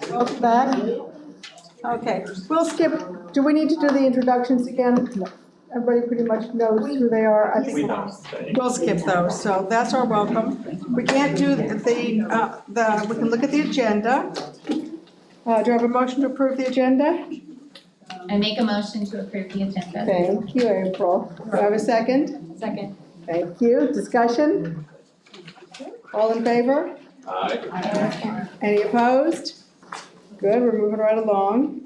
Welcome back. Okay, we'll skip, do we need to do the introductions again? No. Everybody pretty much knows who they are. I think we'll skip those, so that's our welcome. We can't do we can look at the agenda. Do I have a motion to approve the agenda? I make a motion to approve the agenda. Thank you, April. Do I have a second? Second. Thank you. Discussion? All in favor? Aye. Any opposed? Good, we're moving right along.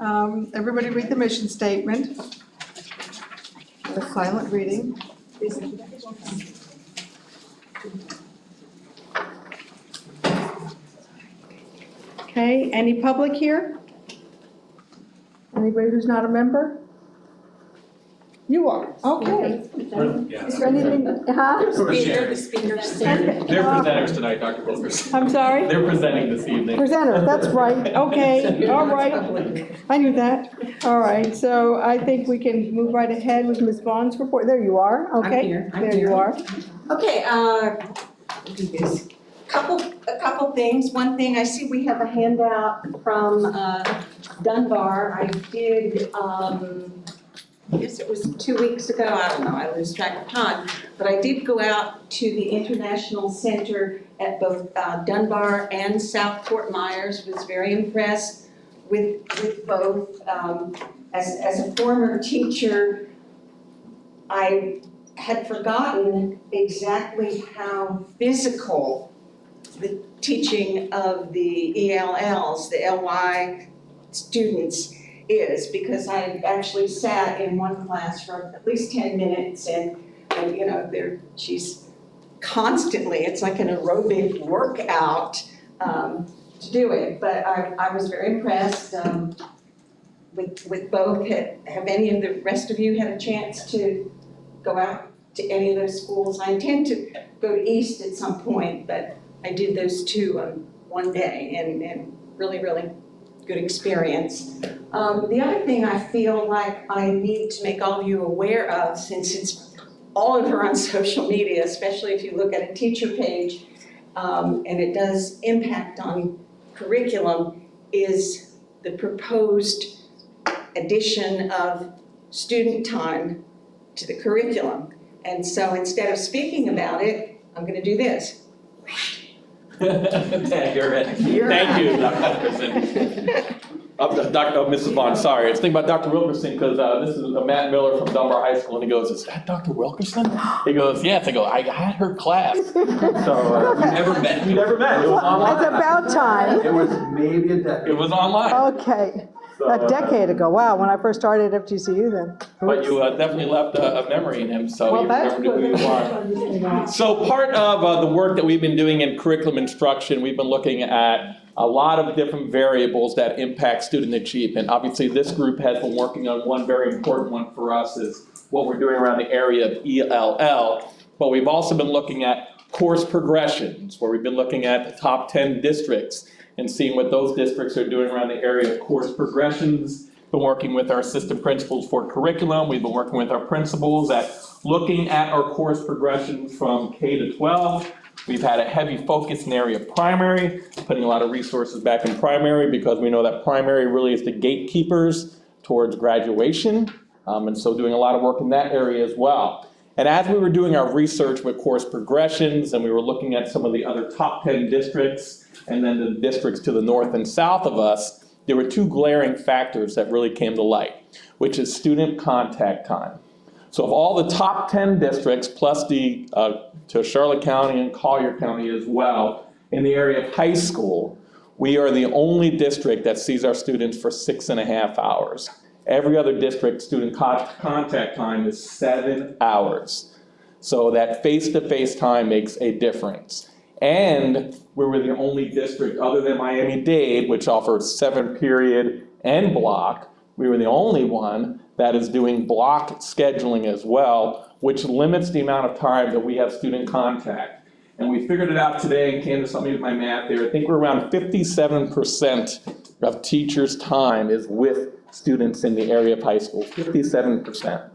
Everybody read the mission statement. A silent reading. Okay, any public here? Anybody who's not a member? You are, okay. Is there anything, huh? They're presenters tonight, Dr. Wilkerson. I'm sorry? They're presenting this evening. Presenter, that's right, okay, all right. I knew that. All right, so I think we can move right ahead with Ms. Vaughn's report. There you are, okay. I'm here. There you are. Okay, a couple things. One thing, I see we have a handout from Dunbar. I did, I guess it was 2 weeks ago, I don't know, I lose track of time. But I did go out to the International Center at both Dunbar and South Fort Myers. Was very impressed with both. As a former teacher, I had forgotten exactly how physical the teaching of the ELLs, the LY students is, because I actually sat in one class for at least 10 minutes and you know, she's constantly, it's like an aerobic workout to do it, but I was very impressed with both. Have any of the rest of you had a chance to go out to any of those schools? I intend to go east at some point, but I did those two on one day and really, really good experience. The other thing I feel like I need to make all of you aware of, since it's all over on social media, especially if you look at a teacher page, and it does impact on curriculum, is the proposed addition of student time to the curriculum. And so instead of speaking about it, I'm going to do this. You're in. Thank you, Dr. Wilkerson. Mrs. Vaughn, sorry. I was thinking about Dr. Wilkerson because this is Matt Miller from Dunbar High School, and he goes, "Is that Dr. Wilkerson?" He goes, "Yes." I go, "I had her class." So we never met. We never met. It was online. It's about time. It was maybe a decade. It was online. Okay, a decade ago, wow, when I first started at FGCU then. But you definitely left a memory in him, so Well, you that's remembered who you are. So part of the work that we've been doing in curriculum instruction, we've been looking at a lot of different variables that impact student achievement. Obviously, this group has been working on one very important one for us, is what we're doing around the area of ELL. But we've also been looking at course progressions, where we've been looking at the top 10 districts and seeing what those districts are doing around the area of course progressions. Been working with our assistant principals for curriculum. We've been working with our principals at looking at our course progressions from K to 12. We've had a heavy focus in the area of primary, putting a lot of resources back in primary because we know that primary really is the gatekeepers towards graduation. And so doing a lot of work in that area as well. And as we were doing our research with course progressions and we were looking at some of the other top 10 districts and then the districts to the north and south of us, there were two glaring factors that really came to light, which is student contact time. So of all the top 10 districts, plus the to Charlotte County and Collier County as well, in the area of high school, we are the only district that sees our students for 6.5 hours. Every other district student contact time is 7 hours. So that face-to-face time makes a difference. And we were the only district other than Miami-Dade, which offers 7-period and block. We were the only one that is doing block scheduling as well, which limits the amount of time that we have student contact. And we figured it out today and came to something with my math there. I think we're around 57% of teachers' time is with students in the area of high school, 57%.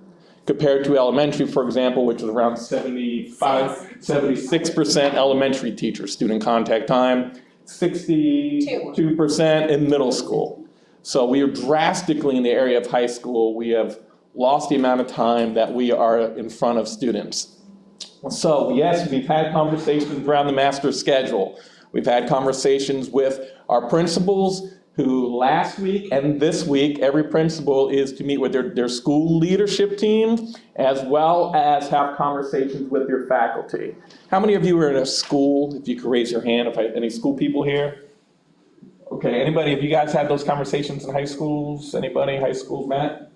Compared to elementary, for example, which is around 76% elementary teacher student contact time, 62% in middle school. So we are drastically in the area of high school. We have lost the amount of time that we are in front of students. So yes, we've had conversations around the master schedule. We've had conversations with our principals who last week and this week, every principal is to meet with their school leadership team as well as have conversations with your faculty. How many of you are in a school? If you could raise your hand, any school people here? Okay, anybody, have you guys had those conversations in high schools? Anybody, high schools, Matt?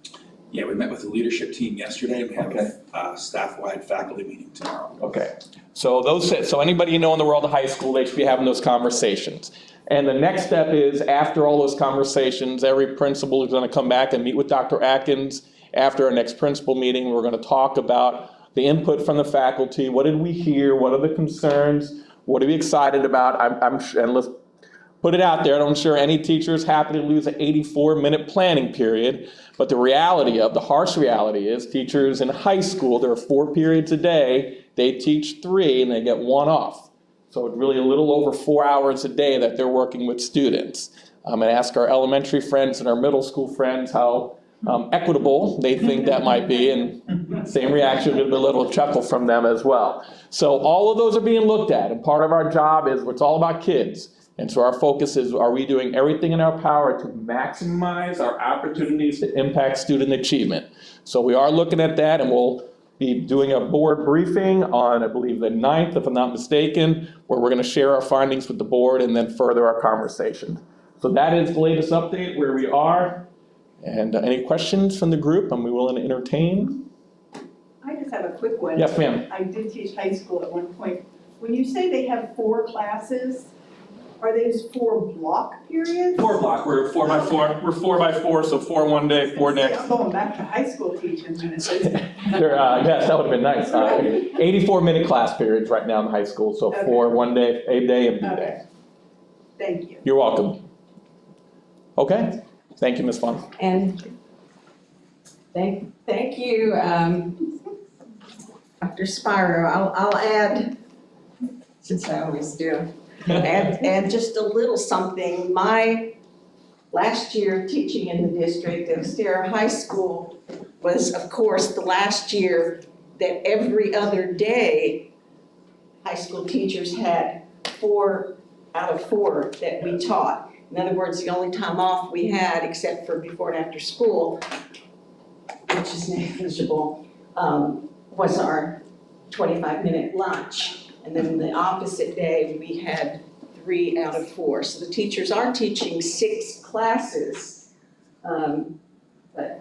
Yeah, we met with the leadership team yesterday. We have Okay. a staff-wide faculty meeting tomorrow. Okay, so anybody you know in the world of high school, they should be having those conversations. And the next step is, after all those conversations, every principal is gonna come back and meet with Dr. Atkins. After our next principal meeting, we're gonna talk about the input from the faculty. What did we hear? What are the concerns? What are we excited about? And let's put it out there, I'm sure any teacher is happy to lose an 84-minute planning period, but the harsh reality is teachers in high school, there are 4 periods a day, they teach 3 and they get 1 off. So it's really a little over 4 hours a day that they're working with students. And ask our elementary friends and our middle school friends how equitable they think that might be, and same reaction, a little chuckle from them as well. So all of those are being looked at, and part of our job is, it's all about kids. And so our focus is, are we doing everything in our power to maximize our opportunities to impact student achievement? So we are looking at that, and we'll be doing a board briefing on, I believe, the 9th, if I'm not mistaken, where we're gonna share our findings with the board and then further our conversation. So that is the latest update where we are. And any questions from the group? I'm willing to entertain. I just have a quick one. Yes, ma'am. I did teach high school at one point. When you say they have 4 classes, are those 4 block periods? 4 block, we're 4 by 4, so 4 one day, 4 next. I'm going back to high school teaching when it's. Yes, that would have been nice. 84-minute class periods right now in high school, so 4 one day, A day, and B day. Okay. Thank you. You're welcome. Okay, thank you, Ms. Fon. And thank you, Dr. Spiro. I'll add, since I always do, add just a little something. My last year teaching in the district of Sierra High School was, of course, the last year that every other day high school teachers had 4 out of 4 that we taught. In other words, the only time off we had, except for before and after school, which is negligible, was our 25-minute lunch. And then the opposite day, we had 3 out of 4. So the teachers are teaching 6 classes. But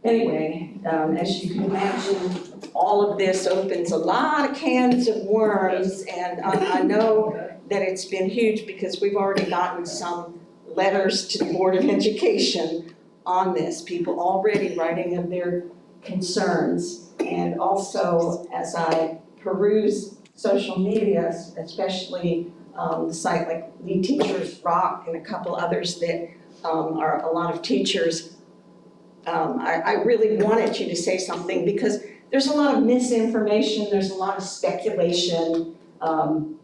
anyway, as you can imagine, all of this opens a lot of cans of worms. And I know that it's been huge because we've already gotten some letters to the Board of Education on this. People already writing of their concerns. And also, as I peruse social media, especially the site like Lead Teachers Rock and a couple others that are a lot of teachers, I really wanted you to say something because there's a lot of misinformation, there's a lot of speculation,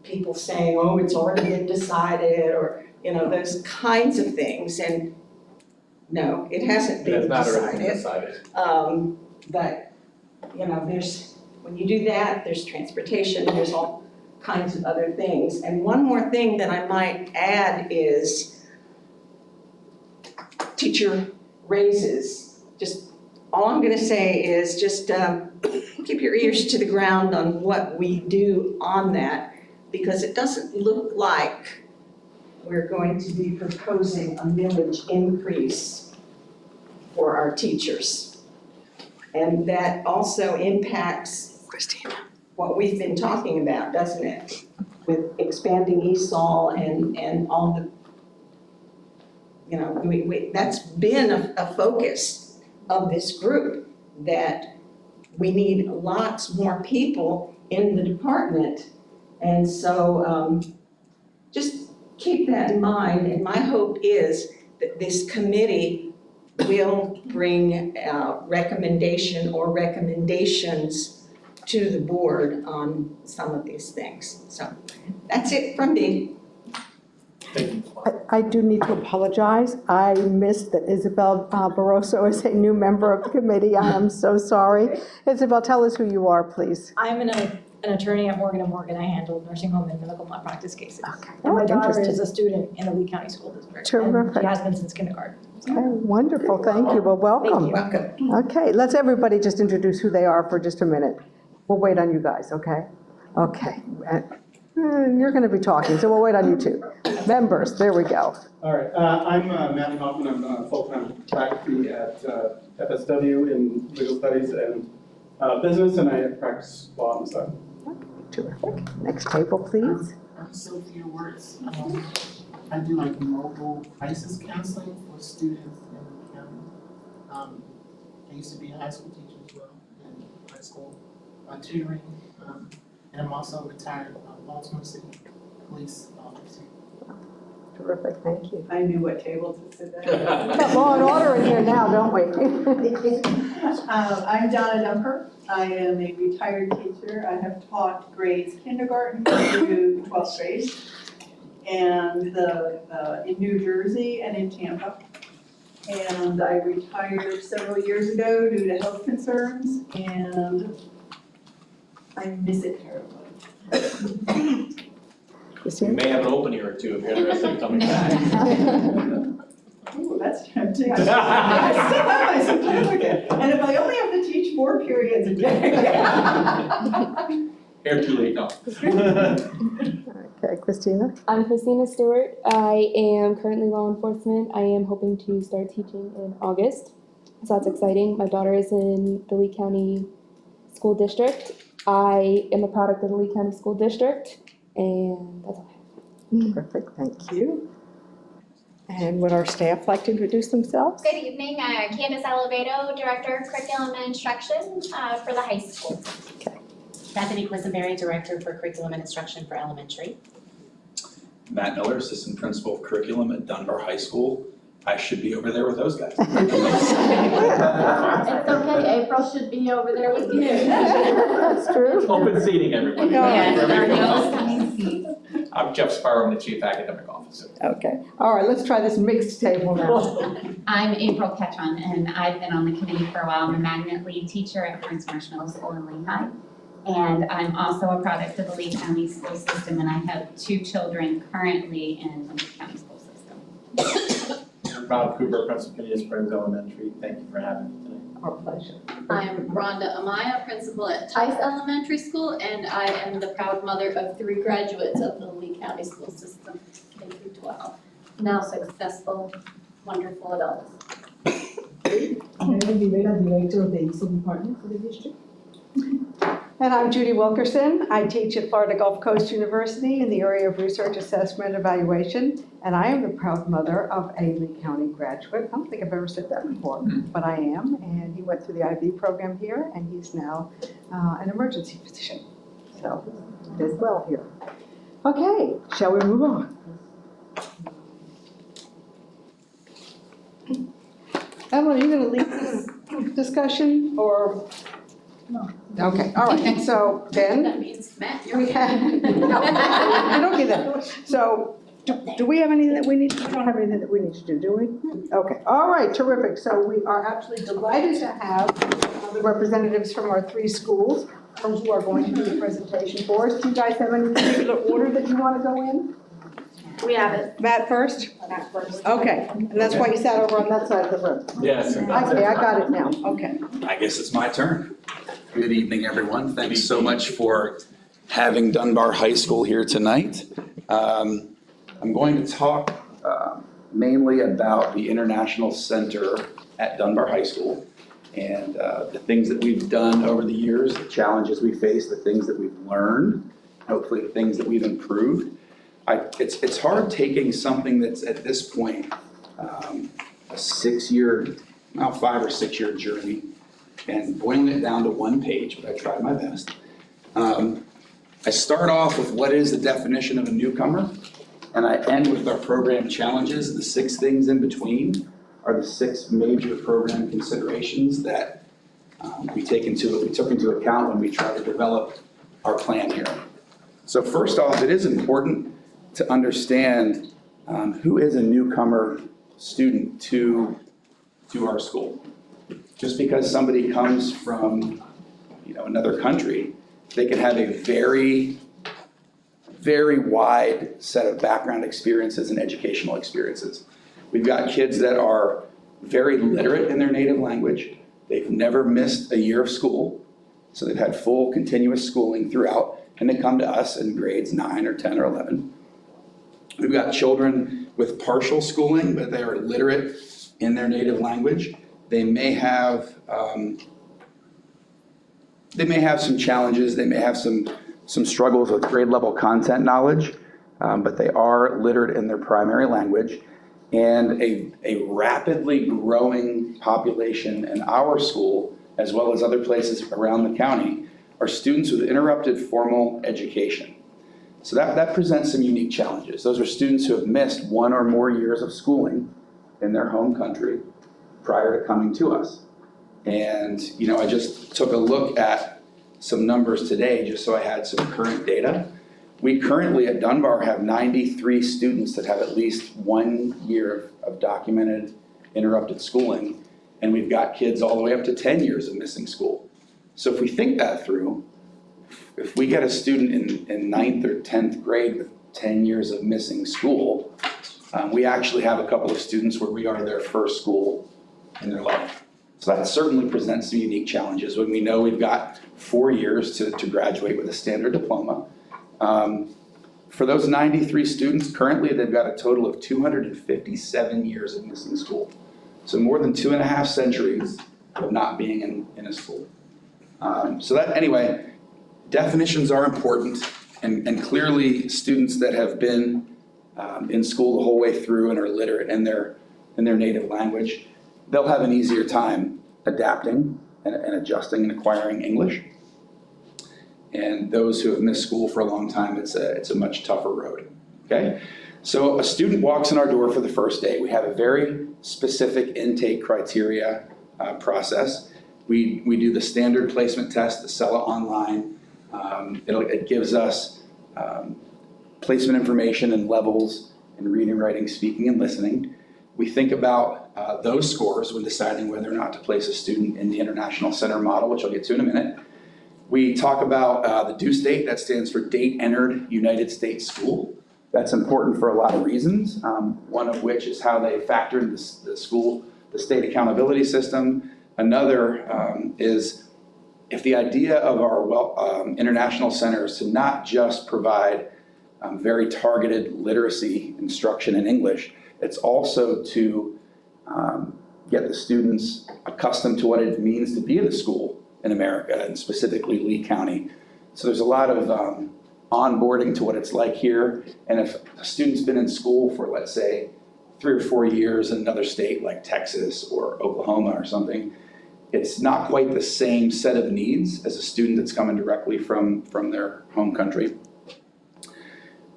people saying, oh, it's already been decided, or, those kinds of things, and no, it hasn't been decided. But, when you do that, there's transportation, there's all kinds of other things. And one more thing that I might add is teacher raises. Just, all I'm gonna say is just keep your ears to the ground on what we do on that, because it doesn't look like we're going to be proposing a millage increase for our teachers. And that also impacts what we've been talking about, doesn't it? With expanding ESOL and all the, that's been a focus of this group, that we need lots more people in the department. And so just keep that in mind, and my hope is that this committee will bring recommendation or recommendations to the board on some of these things. So that's it from me. I do need to apologize. I missed that Isabel Barroso is a new member of the committee. I am so sorry. Isabel, tell us who you are, please. I'm an attorney at Morgan & Morgan. I handle nursing home and medical malpractice cases. Okay. And my daughter Interesting. is a student in the Lee County School District. Terrific. And she has been since kindergarten. Okay, wonderful, thank you, well, welcome. Okay, let's everybody just introduce who they are for just a minute. We'll wait on you guys, okay? Okay, you're gonna be talking, so we'll wait on you two. Members, there we go. All right, I'm Matt Hoffman. I'm full-time faculty at FSW in legal studies and business, and I practice law on the side. Terrific. Next table, please. I'm Sophia Works. I do like mobile crisis counseling for students in the county. I used to be a high school teacher as well in high school, tutoring, and I'm also a retired Baltimore City police officer. Terrific, thank you. I knew what table to sit at. We've got law and order in here now, don't we? I'm Donna Dumper. I am a retired teacher. I have taught grades kindergarten through 12th grade, and in New Jersey and in Tampa. And I retired several years ago due to health concerns, and I miss it terribly. We may have an opening or two if you're interested in coming back. Ooh, that's tempting. I still have my certificate, and if I only have to teach 4 periods a day. Here too late, no. Okay, Christina? I'm Christina Stewart. I am currently law enforcement. I am hoping to start teaching in August, so that's exciting. My daughter is in the Lee County School District. I am a product of the Lee County School District, and that's all I have. Perfect, thank you. And would our staff like to introduce themselves? Good evening, Candace Alivedo, Director of Curriculum and Instruction for the high school. Okay. Bethany Quisenberry, Director for Curriculum and Instruction for Elementary. Matt Miller, Assistant Principal of Curriculum at Dunbar High School. I should be over there with those guys. It's okay, April should be over there with you. That's true. Open seating, everybody. Yes, there are no assigned seats. I'm Jeff Sparrow, I'm the Chief Academic Officer. Okay, all right, let's try this mixed table now. I'm April Ketchum, and I've been on the committee for a while. I'm a magnet lead teacher at Prince Marshmallow School in Lehigh. And I'm also a product of the Lee County school system, and I have 2 children currently in the Lee County school system. Rob Cooper, Principal Committee of Springs Elementary. Thank you for having me today. Our pleasure. I'm Rhonda Amaya, Principal at Tice Elementary School, and I am the proud mother of 3 graduates of the Lee County school system, K through 12. Now successful, wonderful adults. I'm Director of the ESOL Department for the district. And I'm Judy Wilkerson. I teach at Florida Gulf Coast University in the area of research assessment and evaluation, and I am the proud mother of a Lee County graduate. I don't think I've ever said that before, but I am, and he went through the IB program here, and he's now an emergency physician. So, did well here. Okay, shall we move on? Emily, are you gonna lead this discussion, or? No. Okay, all right, so then. That means Matt, you're. We have, no, I don't get that. So, do we have anything that we need, we don't have anything that we need to do we? Okay, all right, terrific. So we are absolutely delighted to have the representatives from our 3 schools who are going to do the presentation for us. Do you guys have any particular order that you want to go in? We have it. Matt first? Matt first. Okay, and that's why you sat over on that side of the room. Yes. Okay, I got it now, okay. I guess it's my turn. Good evening, everyone. Thanks so much for having Dunbar High School here tonight. I'm going to talk mainly about the International Center at Dunbar High School and the things that we've done over the years, the challenges we face, the things that we've learned, hopefully the things that we've improved. It's hard taking something that's at this point a 6-year, now 5 or 6 year journey and boiling it down to 1 page, but I tried my best. I start off with what is the definition of a newcomer, and I end with our program challenges. The 6 things in between are the 6 major program considerations that we took into account when we tried to develop our plan here. So first off, it is important to understand who is a newcomer student to our school? Just because somebody comes from, another country, they can have a very, very wide set of background experiences and educational experiences. We've got kids that are very literate in their native language. They've never missed a year of school, so they've had full continuous schooling throughout, and they come to us in grades 9 or 10 or 11. We've got children with partial schooling, but they are literate in their native language. They may have some challenges, they may have some struggles with grade level content knowledge, but they are literate in their primary language. And a rapidly growing population in our school, as well as other places around the county, are students with interrupted formal education. So that presents some unique challenges. Those are students who have missed 1 or more years of schooling in their home country prior to coming to us. And, I just took a look at some numbers today just so I had some current data. We currently at Dunbar have 93 students that have at least 1 year of documented interrupted schooling, and we've got kids all the way up to 10 years of missing school. So if we think that through, if we get a student in 9th or 10th grade with 10 years of missing school, we actually have a couple of students where we are their first school in their life. So that certainly presents some unique challenges when we know we've got 4 years to graduate with a standard diploma. For those 93 students, currently they've got a total of 257 years of missing school. So more than 2.5 centuries of not being in a school. So that, anyway, definitions are important, and clearly students that have been in school the whole way through and are literate in their native language, they'll have an easier time adapting and adjusting and acquiring English. And those who have missed school for a long time, it's a much tougher road, okay? So a student walks in our door for the first day. We have a very specific intake criteria process. We do the standard placement test, the Sella Online. It gives us placement information and levels in reading, writing, speaking, and listening. We think about those scores when deciding whether or not to place a student in the International Center model, which I'll get to in a minute. We talk about the due date, that stands for date entered United States school. That's important for a lot of reasons, one of which is how they factor in the state accountability system. Another is if the idea of our international center is to not just provide very targeted literacy instruction in English, it's also to get the students accustomed to what it means to be in a school in America, and specifically Lee County. So there's a lot of onboarding to what it's like here. And if a student's been in school for, let's say, 3 or 4 years in another state like Texas or Oklahoma or something, it's not quite the same set of needs as a student that's coming directly from their home country.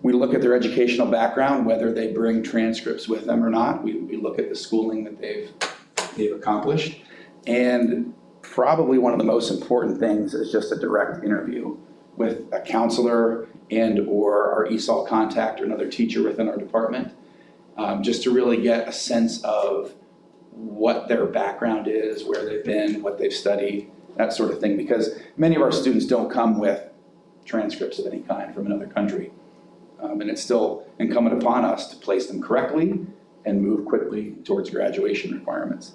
We look at their educational background, whether they bring transcripts with them or not. We look at the schooling that they've accomplished. And probably one of the most important things is just a direct interview with a counselor and or our ESOL contact or another teacher within our department, just to really get a sense of what their background is, where they've been, what they've studied, that sort of thing, because many of our students don't come with transcripts of any kind from another country. And it's still incumbent upon us to place them correctly and move quickly towards graduation requirements.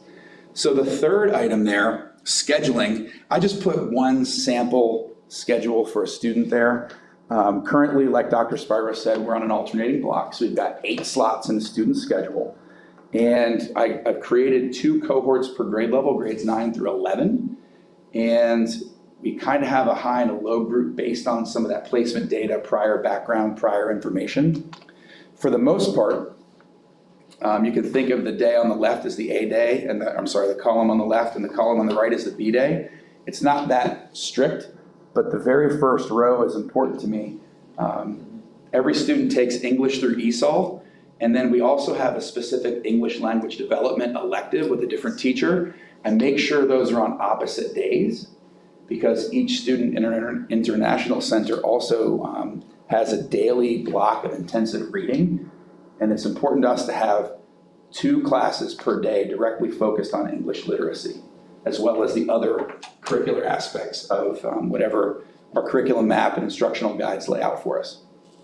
So the third item there, scheduling, I just put one sample schedule for a student there. Currently, like Dr. Spiro said, we're on an alternating block, so we've got 8 slots in the student schedule. And I've created 2 cohorts per grade level, grades 9 through 11. And we kind of have a high and a low group based on some of that placement data, prior background, prior information. For the most part, you can think of the day on the left as the A day, and the column on the left and the column on the right is the B day. It's not that strict, but the very first row is important to me. Every student takes English through ESOL, and then we also have a specific English language development elective with a different teacher, and make sure those are on opposite days, because each student in our International Center also has a daily block of intensive reading. And it's important to us to have 2 classes per day directly focused on English literacy, as well as the other curricular aspects of whatever our curriculum map and instructional guides lay out for us.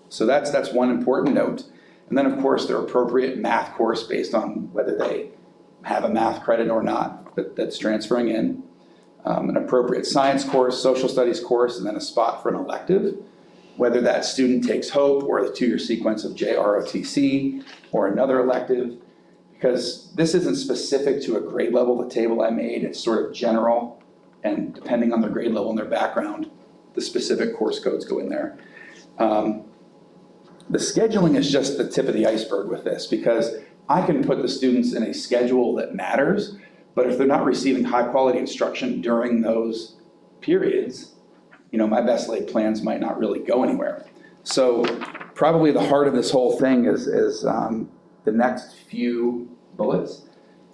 So that's one important note. And then, of course, their appropriate math course based on whether they have a math credit or not that's transferring in. An appropriate science course, social studies course, and then a spot for an elective. Whether that student takes HOPE or the 2-year sequence of JROTC or another elective. Because this isn't specific to a grade level, the table I made, it's sort of general, and depending on their grade level and their background, the specific course codes go in there. The scheduling is just the tip of the iceberg with this, because I can put the students in a schedule that matters, but if they're not receiving high quality instruction during those periods, my best laid plans might not really go anywhere. So probably the heart of this whole thing is the next few bullets.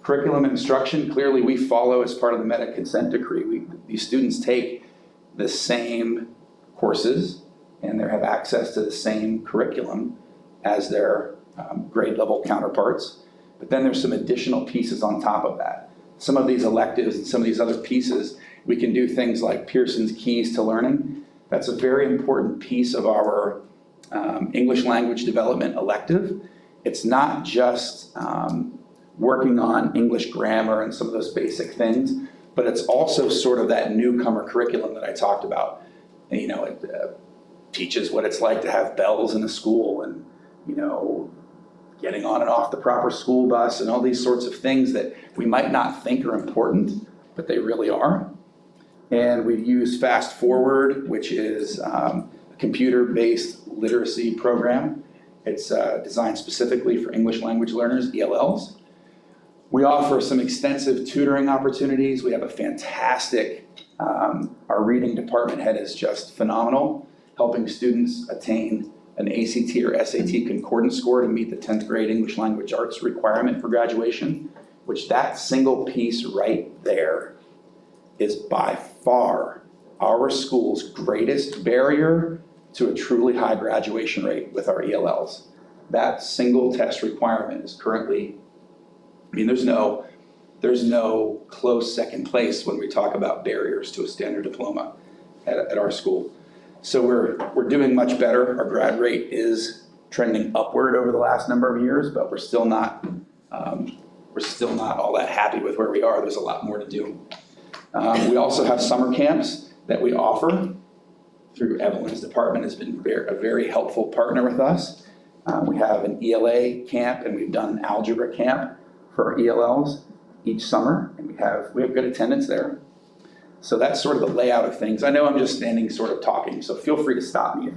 Curriculum and instruction, clearly we follow as part of the meta consent decree. These students take the same courses and they have access to the same curriculum as their grade level counterparts. But then there's some additional pieces on top of that. Some of these electives and some of these other pieces, we can do things like Pearson's Keys to Learning. That's a very important piece of our English language development elective. It's not just working on English grammar and some of those basic things, but it's also sort of that newcomer curriculum that I talked about. And, it teaches what it's like to have bells in a school and, getting on and off the proper school bus and all these sorts of things that we might not think are important, but they really are. And we use Fast Forward, which is a computer-based literacy program. It's designed specifically for English language learners, ELLs. We offer some extensive tutoring opportunities. We have a fantastic, our reading department head is just phenomenal, helping students attain an ACT or SAT concordance score to meet the 10th grade English language arts requirement for graduation, which that single piece right there is by far our school's greatest barrier to a truly high graduation rate with our ELLs. That single test requirement is currently, there's no close second place when we talk about barriers to a standard diploma at our school. So we're doing much better. Our grad rate is trending upward over the last number of years, but we're still not all that happy with where we are. There's a lot more to do. We also have summer camps that we offer through Evelyn's department, has been a very helpful partner with us. We have an ELA camp and we've done an algebra camp for our ELLs each summer, and we have good attendance there. So that's sort of the layout of things. I know I'm just standing sort of talking, so feel free to stop me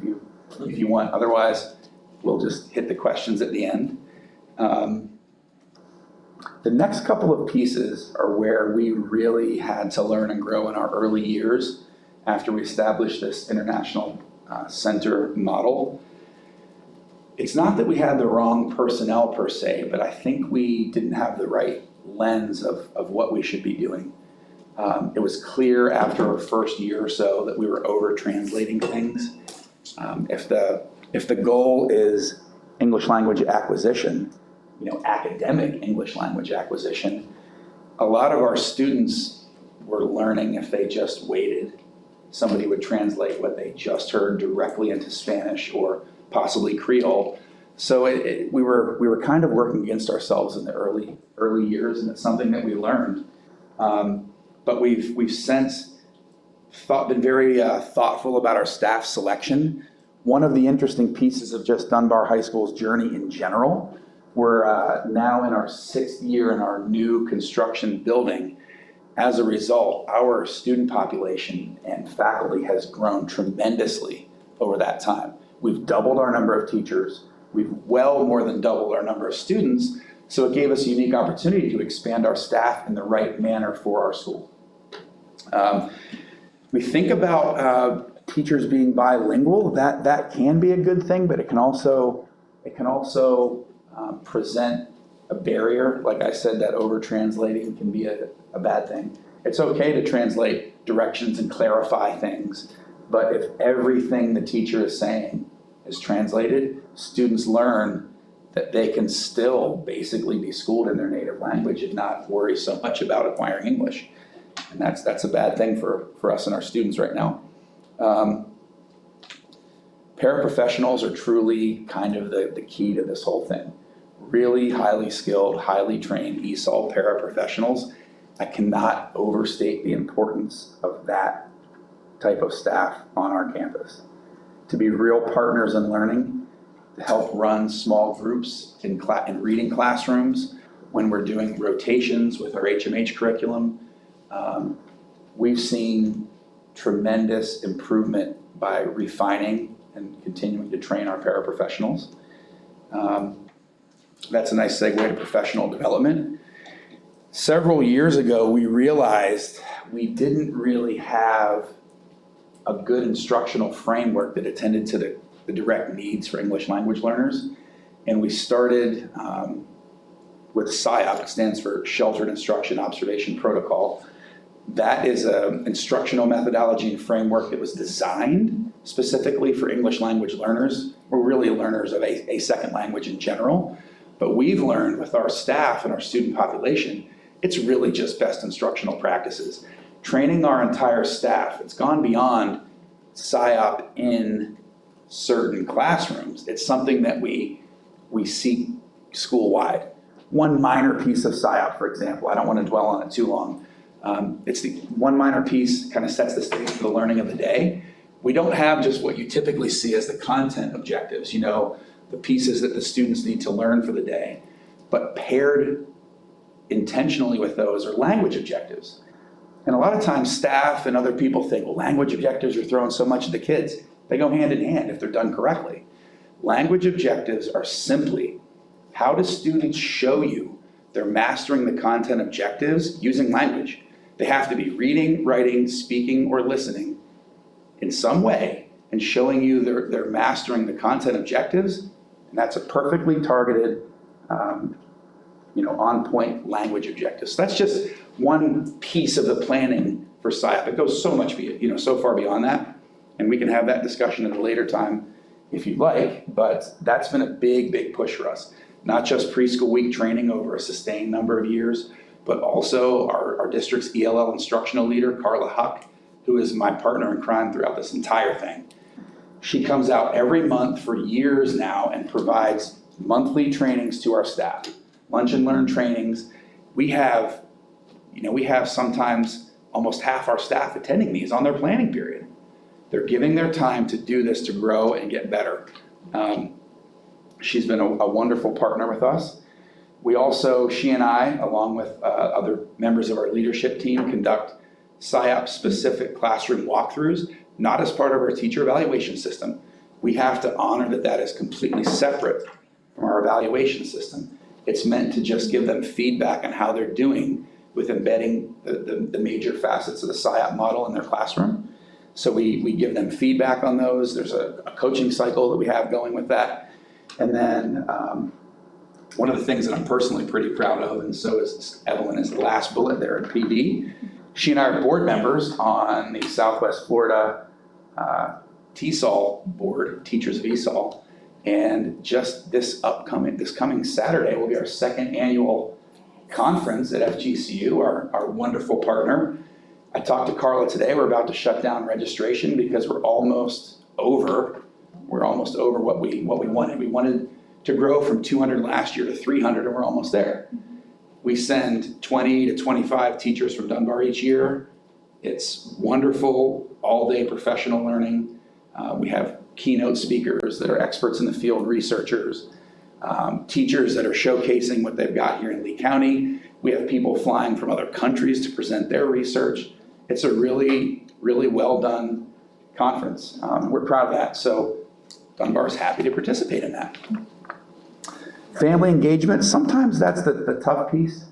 if you want. Otherwise, we'll just hit the questions at the end. The next couple of pieces are where we really had to learn and grow in our early years after we established this international center model. It's not that we had the wrong personnel per se, but I think we didn't have the right lens of what we should be doing. It was clear after our first year or so that we were over-translating things. If the goal is English language acquisition, academic English language acquisition, a lot of our students were learning if they just waited. Somebody would translate what they just heard directly into Spanish or possibly Creole. So we were kind of working against ourselves in the early years, and it's something that we learned. But we've since been very thoughtful about our staff selection. One of the interesting pieces of just Dunbar High School's journey in general, we're now in our 6th year in our new construction building. As a result, our student population and faculty has grown tremendously over that time. We've doubled our number of teachers. We've well more than doubled our number of students. So it gave us a unique opportunity to expand our staff in the right manner for our school. We think about teachers being bilingual. That can be a good thing, but it can also present a barrier. Like I said, that over-translating can be a bad thing. It's okay to translate directions and clarify things, but if everything the teacher is saying is translated, students learn that they can still basically be schooled in their native language and not worry so much about acquiring English. And that's a bad thing for us and our students right now. Paraprofessionals are truly kind of the key to this whole thing. Really highly skilled, highly trained ESOL paraprofessionals. I cannot overstate the importance of that type of staff on our campus. To be real partners in learning, to help run small groups in reading classrooms, when we're doing rotations with our HMH curriculum. We've seen tremendous improvement by refining and continuing to train our paraprofessionals. That's a nice segue to professional development. Several years ago, we realized we didn't really have a good instructional framework that attended to the direct needs for English language learners. And we started with SIOP, it stands for Sheltered Instruction Observation Protocol. That is an instructional methodology and framework that was designed specifically for English language learners, or really learners of a second language in general. But we've learned with our staff and our student population, it's really just best instructional practices. Training our entire staff, it's gone beyond SIOP in certain classrooms. It's something that we seek school-wide. One minor piece of SIOP, for example, I don't want to dwell on it too long. It's the one minor piece kind of sets the stage for the learning of the day. We don't have just what you typically see as the content objectives, the pieces that the students need to learn for the day, but paired intentionally with those are language objectives. And a lot of times staff and other people think, well, language objectives are throwing so much at the kids. They go hand in hand if they're done correctly. Language objectives are simply, how do students show you they're mastering the content objectives using language? They have to be reading, writing, speaking, or listening in some way and showing you they're mastering the content objectives. And that's a perfectly targeted, on-point language objective. So that's just one piece of the planning for SIOP. It goes so much, so far beyond that. And we can have that discussion at a later time if you'd like, but that's been a big, big push for us. Not just preschool week training over a sustained number of years, but also our district's ELL instructional leader, Carla Huck, who is my partner in crime throughout this entire thing. She comes out every month for years now and provides monthly trainings to our staff, lunch and learn trainings. We have sometimes almost half our staff attending these on their planning period. They're giving their time to do this, to grow and get better. She's been a wonderful partner with us. We also, she and I, along with other members of our leadership team, conduct SIOP-specific classroom walkthroughs, not as part of our teacher evaluation system. We have to honor that is completely separate from our evaluation system. It's meant to just give them feedback on how they're doing with embedding the major facets of the SIOP model in their classroom. So we give them feedback on those. There's a coaching cycle that we have going with that. And then one of the things that I'm personally pretty proud of, and so is Evelyn, is the last bullet there at PD. She and I are board members on the Southwest Florida TESOL board, Teachers of ESOL. And just this coming Saturday will be our second annual conference at FGCU, our wonderful partner. I talked to Carla today. We're about to shut down registration because we're almost over what we wanted. We wanted to grow from 200 last year to 300, and we're almost there. We send 20 to 25 teachers from Dunbar each year. It's wonderful, all-day professional learning. We have keynote speakers that are experts in the field, researchers, teachers that are showcasing what they've got here in Lee County. We have people flying from other countries to present their research. It's a really, really well done conference. We're proud of that. So Dunbar's happy to participate in that. Family engagement, sometimes that's the tough piece.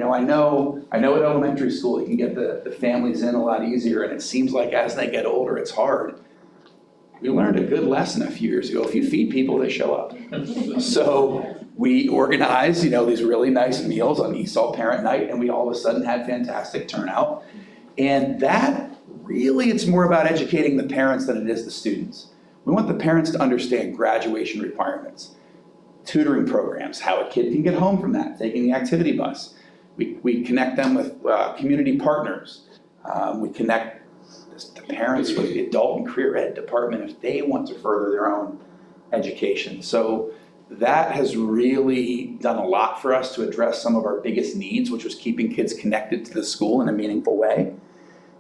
I know at elementary school you can get the families in a lot easier, and it seems like as they get older it's hard. We learned a good lesson a few years ago. If you feed people, they show up. So we organized, these really nice meals on ESOL Parent Night, and we all of a sudden had fantastic turnout. And that really, it's more about educating the parents than it is the students. We want the parents to understand graduation requirements, tutoring programs, how a kid can get home from that, taking the activity bus. We connect them with community partners. We connect the parents with the adult and career ed department if they want to further their own education. So that has really done a lot for us to address some of our biggest needs, which was keeping kids connected to the school in a meaningful way.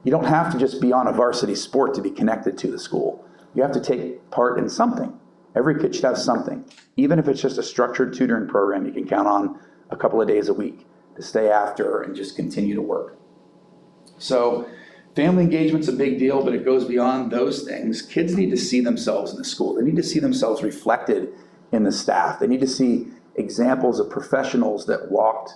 You don't have to just be on a varsity sport to be connected to the school. You have to take part in something. Every kid should have something. Even if it's just a structured tutoring program, you can count on a couple of days a week to stay after and just continue to work. So family engagement's a big deal, but it goes beyond those things. Kids need to see themselves in the school. They need to see themselves reflected in the staff. They need to see examples of professionals that walked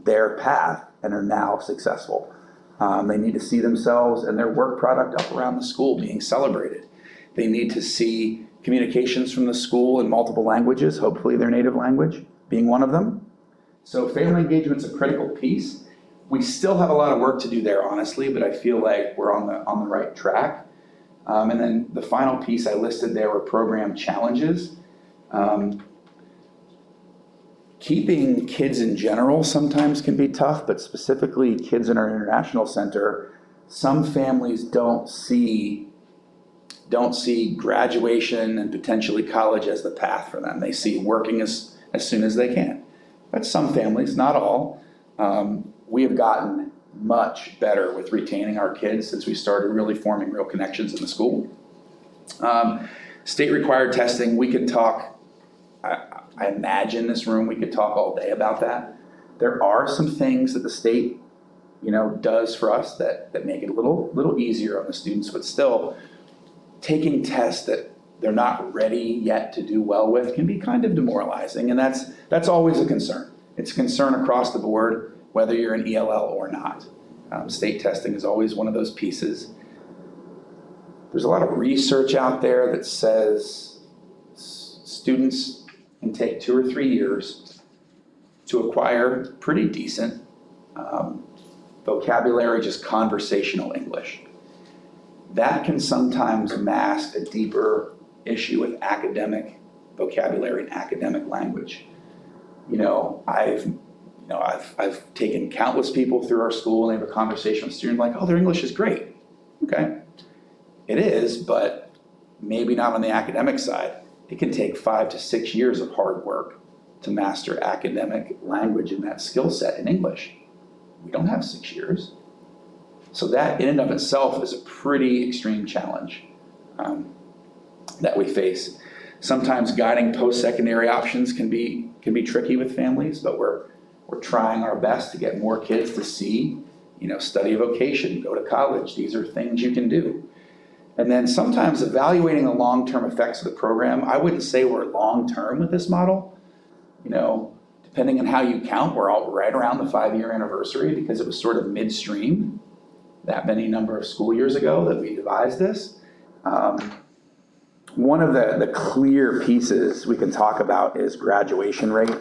their path and are now successful. They need to see themselves and their work product up around the school being celebrated. They need to see communications from the school in multiple languages, hopefully their native language being one of them. So family engagement's a critical piece. We still have a lot of work to do there, honestly, but I feel like we're on the right track. And then the final piece I listed there were program challenges. Keeping kids in general sometimes can be tough, but specifically kids in our international center, some families don't see graduation and potentially college as the path for them. They see working as soon as they can. But some families, not all. We have gotten much better with retaining our kids since we started really forming real connections in the school. State required testing, we could talk, I imagine this room, we could talk all day about that. There are some things that the state, does for us that make it a little easier on the students, but still taking tests that they're not ready yet to do well with can be kind of demoralizing, and that's always a concern. It's a concern across the board, whether you're in ELL or not. State testing is always one of those pieces. There's a lot of research out there that says students can take 2 or 3 years to acquire pretty decent vocabulary, just conversational English. That can sometimes mask a deeper issue with academic vocabulary and academic language. I've taken countless people through our school and they have a conversation with students like, oh, their English is great. Okay, it is, but maybe not on the academic side. It can take 5 to 6 years of hard work to master academic language and that skill set in English. We don't have 6 years. So that in and of itself is a pretty extreme challenge that we face. Sometimes guiding post-secondary options can be tricky with families, but we're trying our best to get more kids to see, study a vocation, go to college. These are things you can do. And then sometimes evaluating the long-term effects of the program, I wouldn't say we're long-term with this model. Depending on how you count, we're all right around the 5-year anniversary because it was sort of midstream that many number of school years ago that we devised this. One of the clear pieces we can talk about is graduation rate.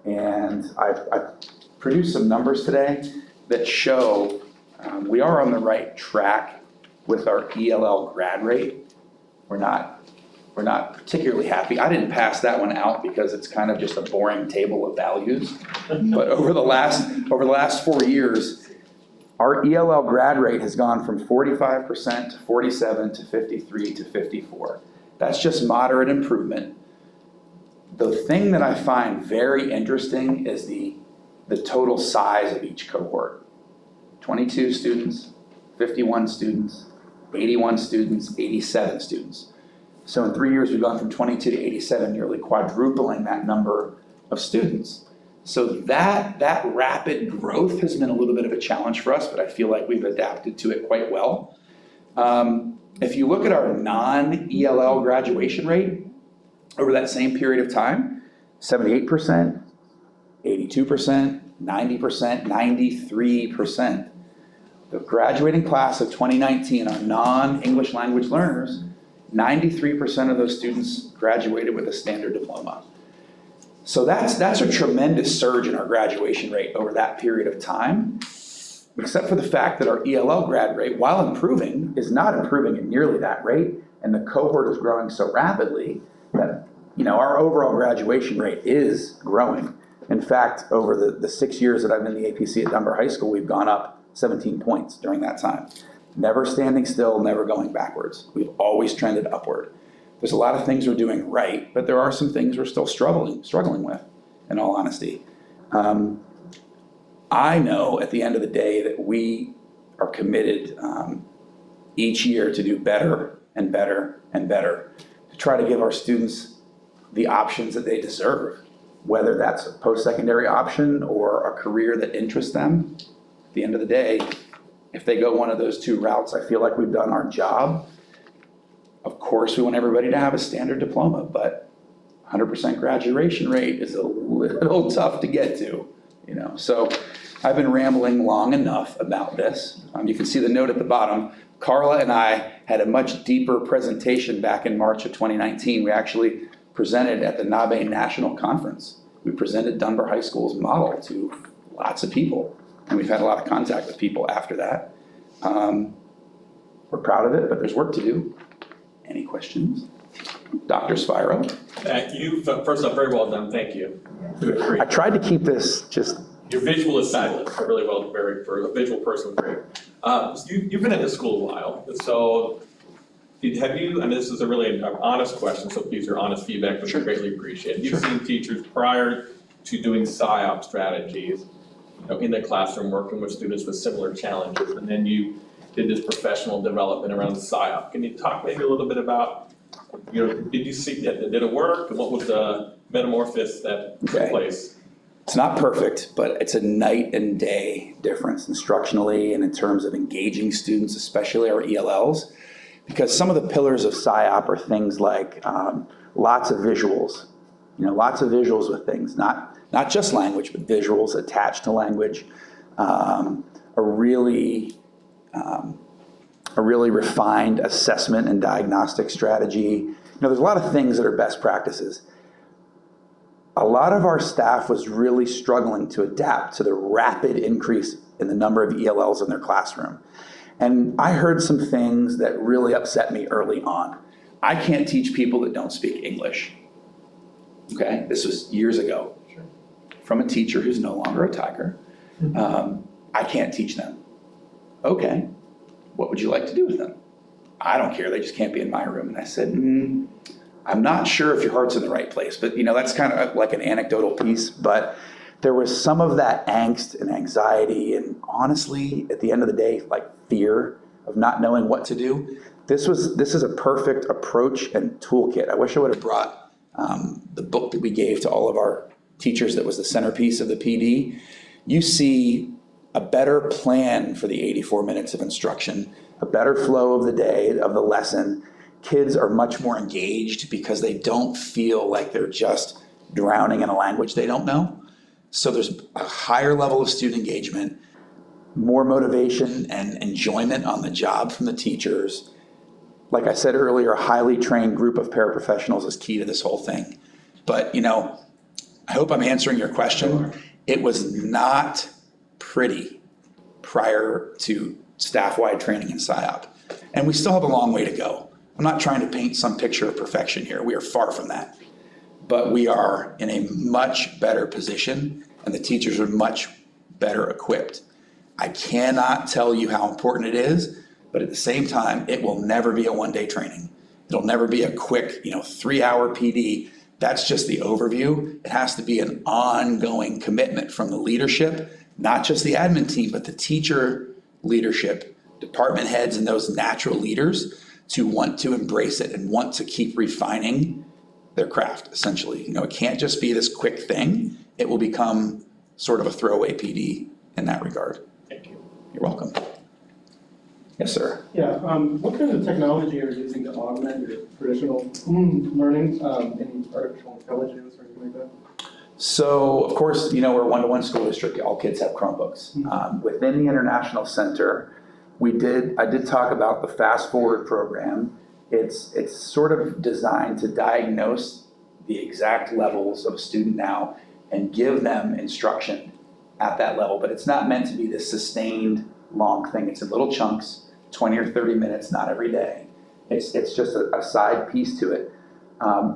And I've produced some numbers today that show we are on the right track with our ELL grad rate. We're not particularly happy. I didn't pass that one out because it's kind of just a boring table of values. But over the last 4 years, our ELL grad rate has gone from 45% to 47 to 53 to 54. That's just moderate improvement. The thing that I find very interesting is the total size of each cohort. 22 students, 51 students, 81 students, 87 students. So in 3 years, we've gone from 22 to 87, nearly quadrupling that number of students. So that rapid growth has been a little bit of a challenge for us, but I feel like we've adapted to it quite well. If you look at our non-ELL graduation rate over that same period of time, 78%, 82%, 90%, 93%. The graduating class of 2019, our non-English language learners, 93% of those students graduated with a standard diploma. So that's a tremendous surge in our graduation rate over that period of time, except for the fact that our ELL grad rate, while improving, is not improving at nearly that rate, and the cohort is growing so rapidly that our overall graduation rate is growing. In fact, over the 6 years that I've been in the APC at Dunbar High School, we've gone up 17 points during that time. Never standing still, never going backwards. We've always trended upward. There's a lot of things we're doing right, but there are some things we're still struggling with, in all honesty. I know at the end of the day that we are committed each year to do better and better and better, to try to give our students the options that they deserve, whether that's a post-secondary option or a career that interests them. At the end of the day, if they go one of those two routes, I feel like we've done our job. Of course, we want everybody to have a standard diploma, but 100% graduation rate is a little tough to get to, So I've been rambling long enough about this. You can see the note at the bottom. Carla and I had a much deeper presentation back in March of 2019. We actually presented at the NABE National Conference. We presented Dunbar High School's model to lots of people, and we've had a lot of contact with people after that. We're proud of it, but there's work to do. Any questions? Dr. Spiro? First off, very well done, thank you. I tried to keep this just... Your visual is fabulous, really well, for a visual person, great. You've been at the school a while, so have you, and this is a really honest question, so please, your honest feedback would be greatly appreciated. You've seen teachers prior to doing PSYOP strategies, in the classroom working with students with similar challenges, and then you did this professional development around PSYOP. Can you talk maybe a little bit about, did you see that, did it work, and what was the metamorphosis that took place? It's not perfect, but it's a night and day difference instructionally and in terms of engaging students, especially our ELLs, because some of the pillars of PSYOP are things like lots of visuals, lots of visuals with things, not just language, but visuals attached to language, a really refined assessment and diagnostic strategy. There's a lot of things that are best practices. A lot of our staff was really struggling to adapt to the rapid increase in the number of ELLs in their classroom. And I heard some things that really upset me early on. I can't teach people that don't speak English. Okay, this was years ago. From a teacher who's no longer a Tiger. I can't teach them. Okay, what would you like to do with them? I don't care, they just can't be in my room. And I said, I'm not sure if your heart's in the right place, but that's kind of like an anecdotal piece, but there was some of that angst and anxiety and honestly, at the end of the day, like fear of not knowing what to do. This is a perfect approach and toolkit. I wish I would have brought the book that we gave to all of our teachers that was the centerpiece of the PD. You see a better plan for the 84 minutes of instruction, a better flow of the day, of the lesson. Kids are much more engaged because they don't feel like they're just drowning in a language they don't know. So there's a higher level of student engagement, more motivation and enjoyment on the job from the teachers. Like I said earlier, a highly trained group of paraprofessionals is key to this whole thing. But I hope I'm answering your question. It was not pretty prior to staff-wide training in PSYOP. And we still have a long way to go. I'm not trying to paint some picture of perfection here. We are far from that. But we are in a much better position, and the teachers are much better equipped. I cannot tell you how important it is, but at the same time, it will never be a one-day training. It'll never be a quick, 3-hour PD. That's just the overview. It has to be an ongoing commitment from the leadership, not just the admin team, but the teacher leadership, department heads, and those natural leaders to want to embrace it and want to keep refining their craft, essentially. It can't just be this quick thing. It will become sort of a throwaway PD in that regard. Thank you. You're welcome. Yes, sir. Yeah, what kind of technology are you using to augment your traditional learning, any artificial intelligence or anything like that? So, of course, we're a one-to-one school district. All kids have Chromebooks. Within the International Center, I did talk about the Fast Forward program. It's sort of designed to diagnose the exact levels of a student now and give them instruction at that level. But it's not meant to be this sustained long thing. It's in little chunks, 20 or 30 minutes, not every day. It's just a side piece to it.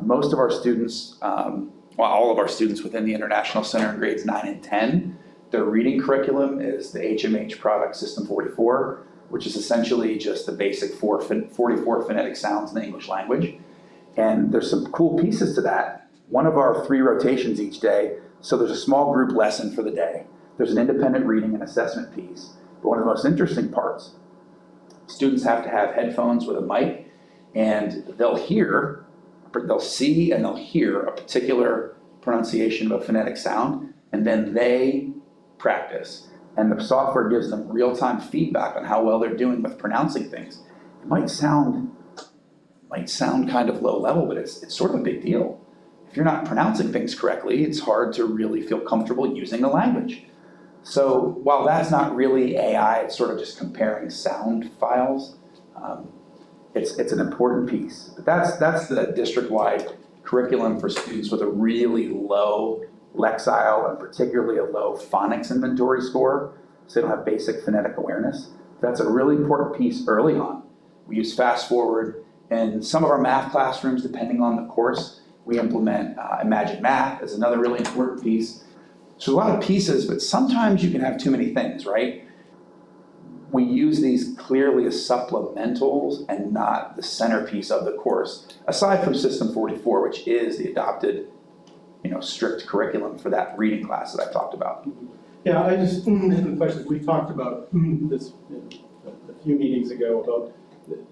Most of our students, all of our students within the International Center in grades 9 and 10, their reading curriculum is the HMH product System 44, which is essentially just the basic 44 phonetic sounds in the English language. And there's some cool pieces to that. One of our 3 rotations each day, so there's a small group lesson for the day. There's an independent reading and assessment piece. But one of the most interesting parts, students have to have headphones with a mic, and they'll see and they'll hear a particular pronunciation of a phonetic sound, and then they practice. And the software gives them real-time feedback on how well they're doing with pronouncing things. It might sound kind of low level, but it's sort of a big deal. If you're not pronouncing things correctly, it's hard to really feel comfortable using the language. So while that's not really AI, it's sort of just comparing sound files. It's an important piece. But that's the district-wide curriculum for students with a really low Lexile and particularly a low phonics inventory score, so they don't have basic phonetic awareness. That's a really important piece early on. We use Fast Forward, and some of our math classrooms, depending on the course, we implement Imagine Math as another really important piece. So a lot of pieces, but sometimes you can have too many things, right? We use these clearly as supplementals and not the centerpiece of the course, aside from System 44, which is the adopted, strict curriculum for that reading class that I talked about. Yeah, I just had a question. We talked about this a few meetings ago about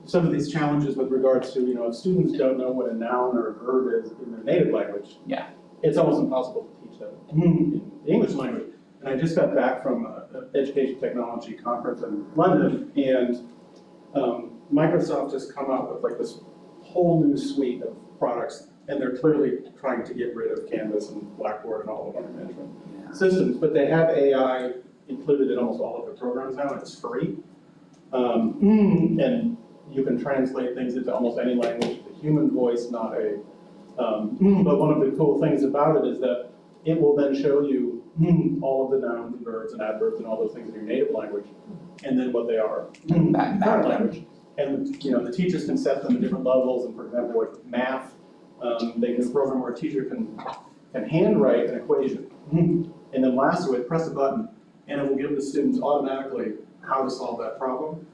some of these challenges with regards to, if students don't know what a noun or a verb is in their native language. Yeah. It's almost impossible to teach them in the English language. And I just got back from an education technology conference in London, and Microsoft has come out with like this whole new suite of products, and they're clearly trying to get rid of Canvas and Blackboard and all of our management systems, but they have AI included in almost all of their programs now, and it's free. And you can translate things into almost any language, the human voice, not a, but one of the cool things about it is that it will then show you all of the nouns and verbs and adverbs and all those things in your native language, and then what they are in current language. And the teachers can set them at different levels, and for example, with math, they can program where a teacher can handwrite an equation, and then last to it, press a button, and it will give the students automatically how to solve that problem.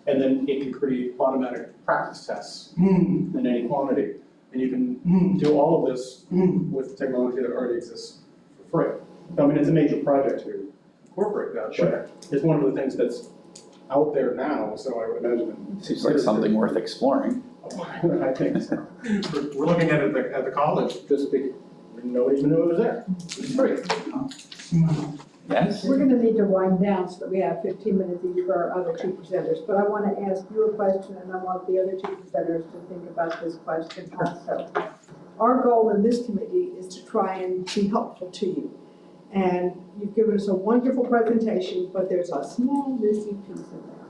And then it can create automatic practice tests in any quantity. And you can do all of this with technology that already exists for free. I mean, it's a major project to incorporate that, but it's one of the things that's out there now, so I would imagine it Seems like something worth exploring. I think so. We're looking at it at the college, just because nobody even knew it was there. It's free. Yes? We're gonna need to wind down so that we have 15 minutes each for our other 2 presenters, but I wanna ask you a question, and I want the other 2 presenters to think about this question also. Our goal in this committee is to try and be helpful to you. And you've given us a wonderful presentation, but there's a small missing piece in there.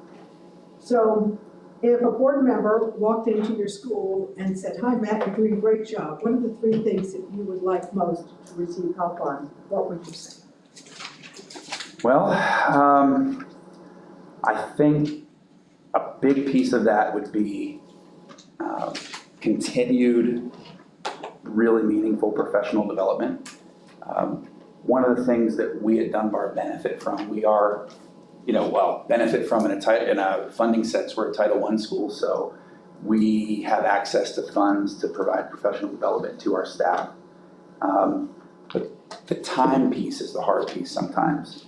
So if a board member walked into your school and said, "Hi, Matt, you're doing a great job. What are the 3 things that you would like most to receive help on?" What would you say? Well, I think a big piece of that would be continued, really meaningful professional development. One of the things that we at Dunbar benefit from, we are, benefit from in a funding sense, we're a Title I school, so we have access to funds to provide professional development to our staff. But the time piece is the hard piece sometimes.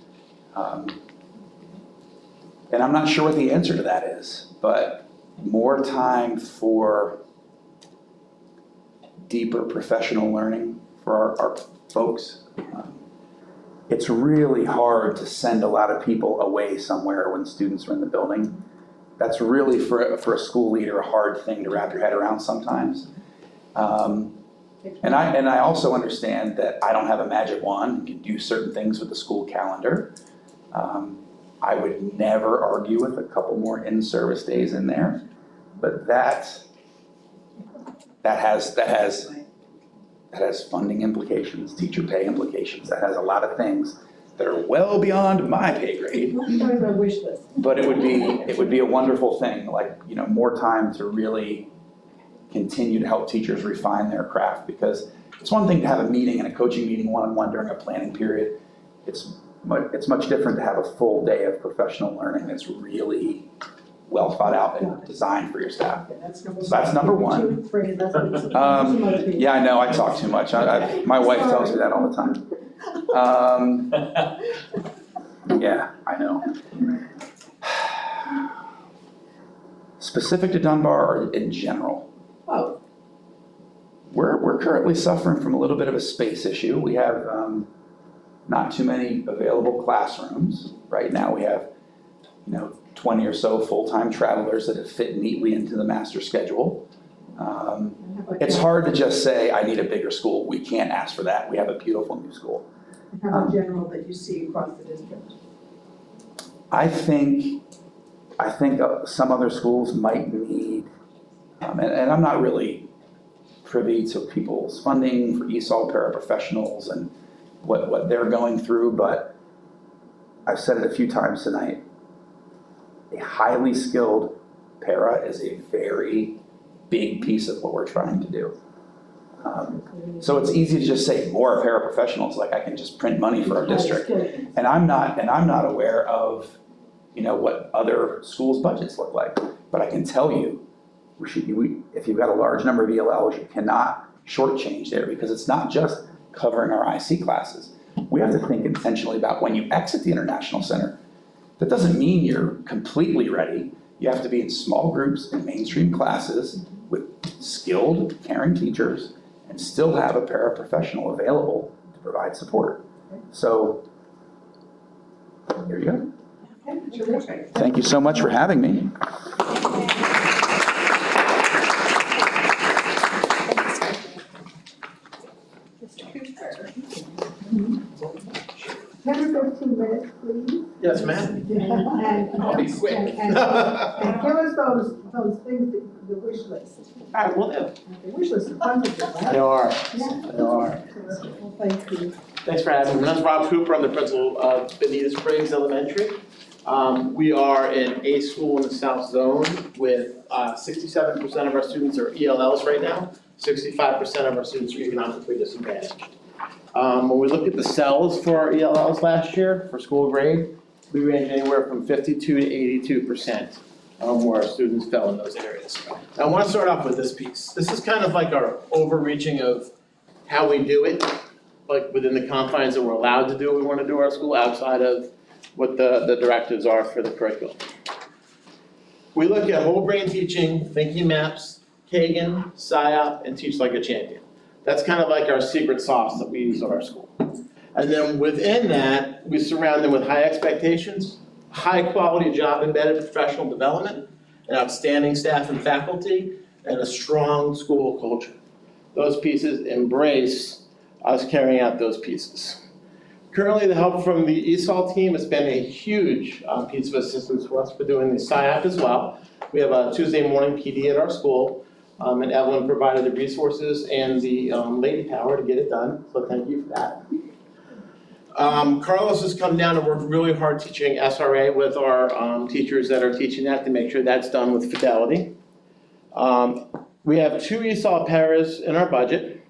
And I'm not sure what the answer to that is, but more time for deeper professional learning for our folks. It's really hard to send a lot of people away somewhere when students are in the building. That's really, for a school leader, a hard thing to wrap your head around sometimes. And I also understand that I don't have a magic wand and can do certain things with the school calendar. I would never argue with a couple more in-service days in there, but that has funding implications, teacher pay implications. That has a lot of things that are well beyond my pay grade. What is my wish list? But it would be a wonderful thing, like more time to really continue to help teachers refine their craft, because it's one thing to have a meeting and a coaching meeting one-on-one during a planning period. It's much different to have a full day of professional learning that's really well thought out and designed for your staff. So that's number one. Yeah, I know, I talk too much. My wife tells me that all the time. Yeah, I know. Specific to Dunbar or in general? Oh. We're currently suffering from a little bit of a space issue. We have not too many available classrooms. Right now we have 20 or so full-time travelers that have fit neatly into the master schedule. It's hard to just say, I need a bigger school. We can't ask for that. We have a beautiful new school. How about general that you see across the district? I think some other schools might need, and I'm not really privy to people's funding for ESOL paraprofessionals and what they're going through, but I've said it a few times tonight. A highly skilled para is a very big piece of what we're trying to do. So it's easy to just say more paraprofessionals, like I can just print money for our district. And I'm not aware of, what other schools' budgets look like. But I can tell you, if you've got a large number of ELLs, you cannot shortchange there, because it's not just covering our IC classes. We have to think intentionally about when you exit the International Center. That doesn't mean you're completely ready. You have to be in small groups in mainstream classes with skilled, caring teachers, and still have a paraprofessional available to provide support. So, there you go. Okay, terrific. Thank you so much for having me. Ten or 15 minutes, please. Yes, ma'am. I'll be quick. And give us those things, the wish list. All right, will do. The wish list is fun to do, right? They are. Yeah. They are. Well, thank you. Thanks for having me. My name's Rob Cooper. I'm the principal of Benita Springs Elementary. We are in a school in the South Zone with 67% of our students are ELLs right now. 65% of our students are economically disadvantaged. When we look at the cells for our ELLs last year for school grade, we range anywhere from 52 to 82% where our students fell in those areas. Now, I want to start off with this piece. This is kind of like our overreaching of how we do it, like within the confines that we're allowed to do what we want to do at our school, outside of what the directives are for the curriculum. We look at whole brain teaching, thinking maps, Kagan, SIOP, and Teach Like a Champion. That's kind of like our secret sauce that we use at our school. And then within that, we surround them with high expectations, high quality job embedded professional development, an outstanding staff and faculty, and a strong school culture. Those pieces embrace us carrying out those pieces. Currently, the help from the ESOL team has been a huge piece of assistance for us for doing the SIOP as well. We have a Tuesday morning PD at our school, and Evelyn provided the resources and the lady power to get it done, so thank you for that. Carlos has come down and worked really hard teaching SRA with our teachers that are teaching that to make sure that's done with fidelity. We have 2 ESOL paras in our budget.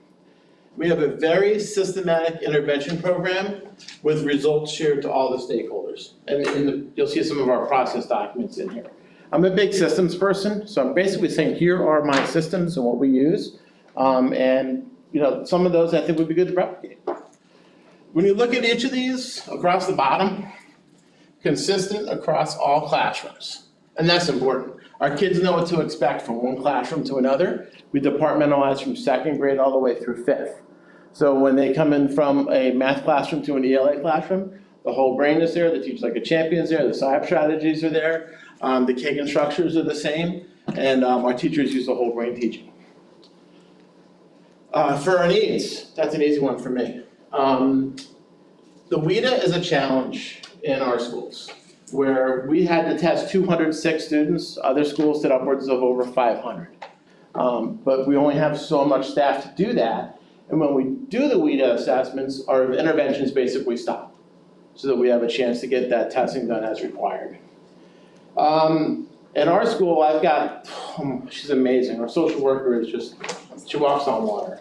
We have a very systematic intervention program with results shared to all the stakeholders. And you'll see some of our process documents in here. I'm a big systems person, so I'm basically saying here are my systems and what we use. And some of those I think would be good to replicate. When you look at each of these across the bottom, consistent across all classrooms. And that's important. Our kids know what to expect from one classroom to another. We departmentalize from 2nd grade all the way through 5th. So when they come in from a math classroom to an ELA classroom, the whole brain is there, the Teach Like a Champion is there, the SIOP strategies are there, the Kagan structures are the same, and our teachers use the whole brain teaching. For our needs, that's an easy one for me. The WIDA is a challenge in our schools, where we had to test 206 students, other schools did upwards of over 500. But we only have so much staff to do that. And when we do the WIDA assessments, our interventions basically stop, so that we have a chance to get that testing done as required. And In our school, I've got, she's amazing, our social worker is just, she walks on water.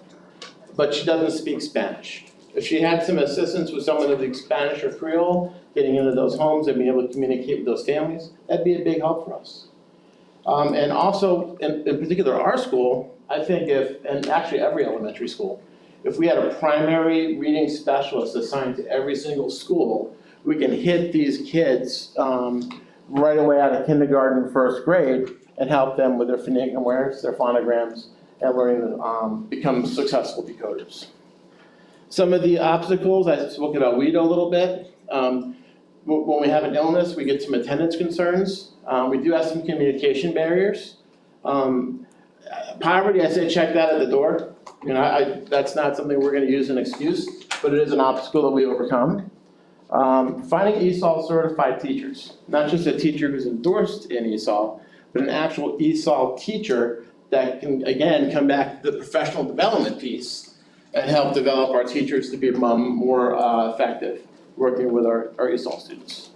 But she doesn't speak Spanish. If she had some assistance with someone that speaks Spanish or Creole, getting into those homes and being able to communicate with those families, that'd be a big help for us. And also, in particular, our school, I think and actually every elementary school, if we had a primary reading specialist assigned to every single school, we can hit these kids right away out of kindergarten, first grade, and help them with their phonemic awareness, their phonograms, and learning to become successful decoders. Some of the obstacles, I spoke about WIDO a little bit. When we have an illness, we get some attendance concerns. We do have some communication barriers. Poverty, I say check that at the door. You know, that's not something we're gonna use as an excuse, but it is an obstacle that we overcome. Finding ESOL certified teachers, not just a teacher who's endorsed in ESOL, but an actual ESOL teacher that can, again, come back to the professional development piece and help develop our teachers to become more effective working with our ESOL students.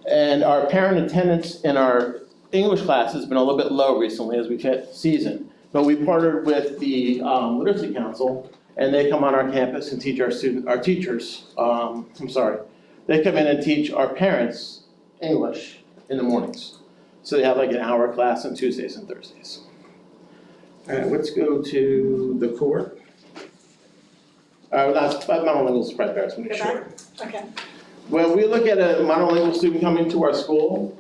And our parent attendance in our English class has been a little bit low recently as we've hit season. But we partnered with the Literacy Council, and they come on our campus and teach they come in and teach our parents English in the mornings. So they have like an hour class on Tuesdays and Thursdays. All right, let's go to the core. That's monolingual spread bears, make sure. Okay. When we look at a monolingual student coming to our school,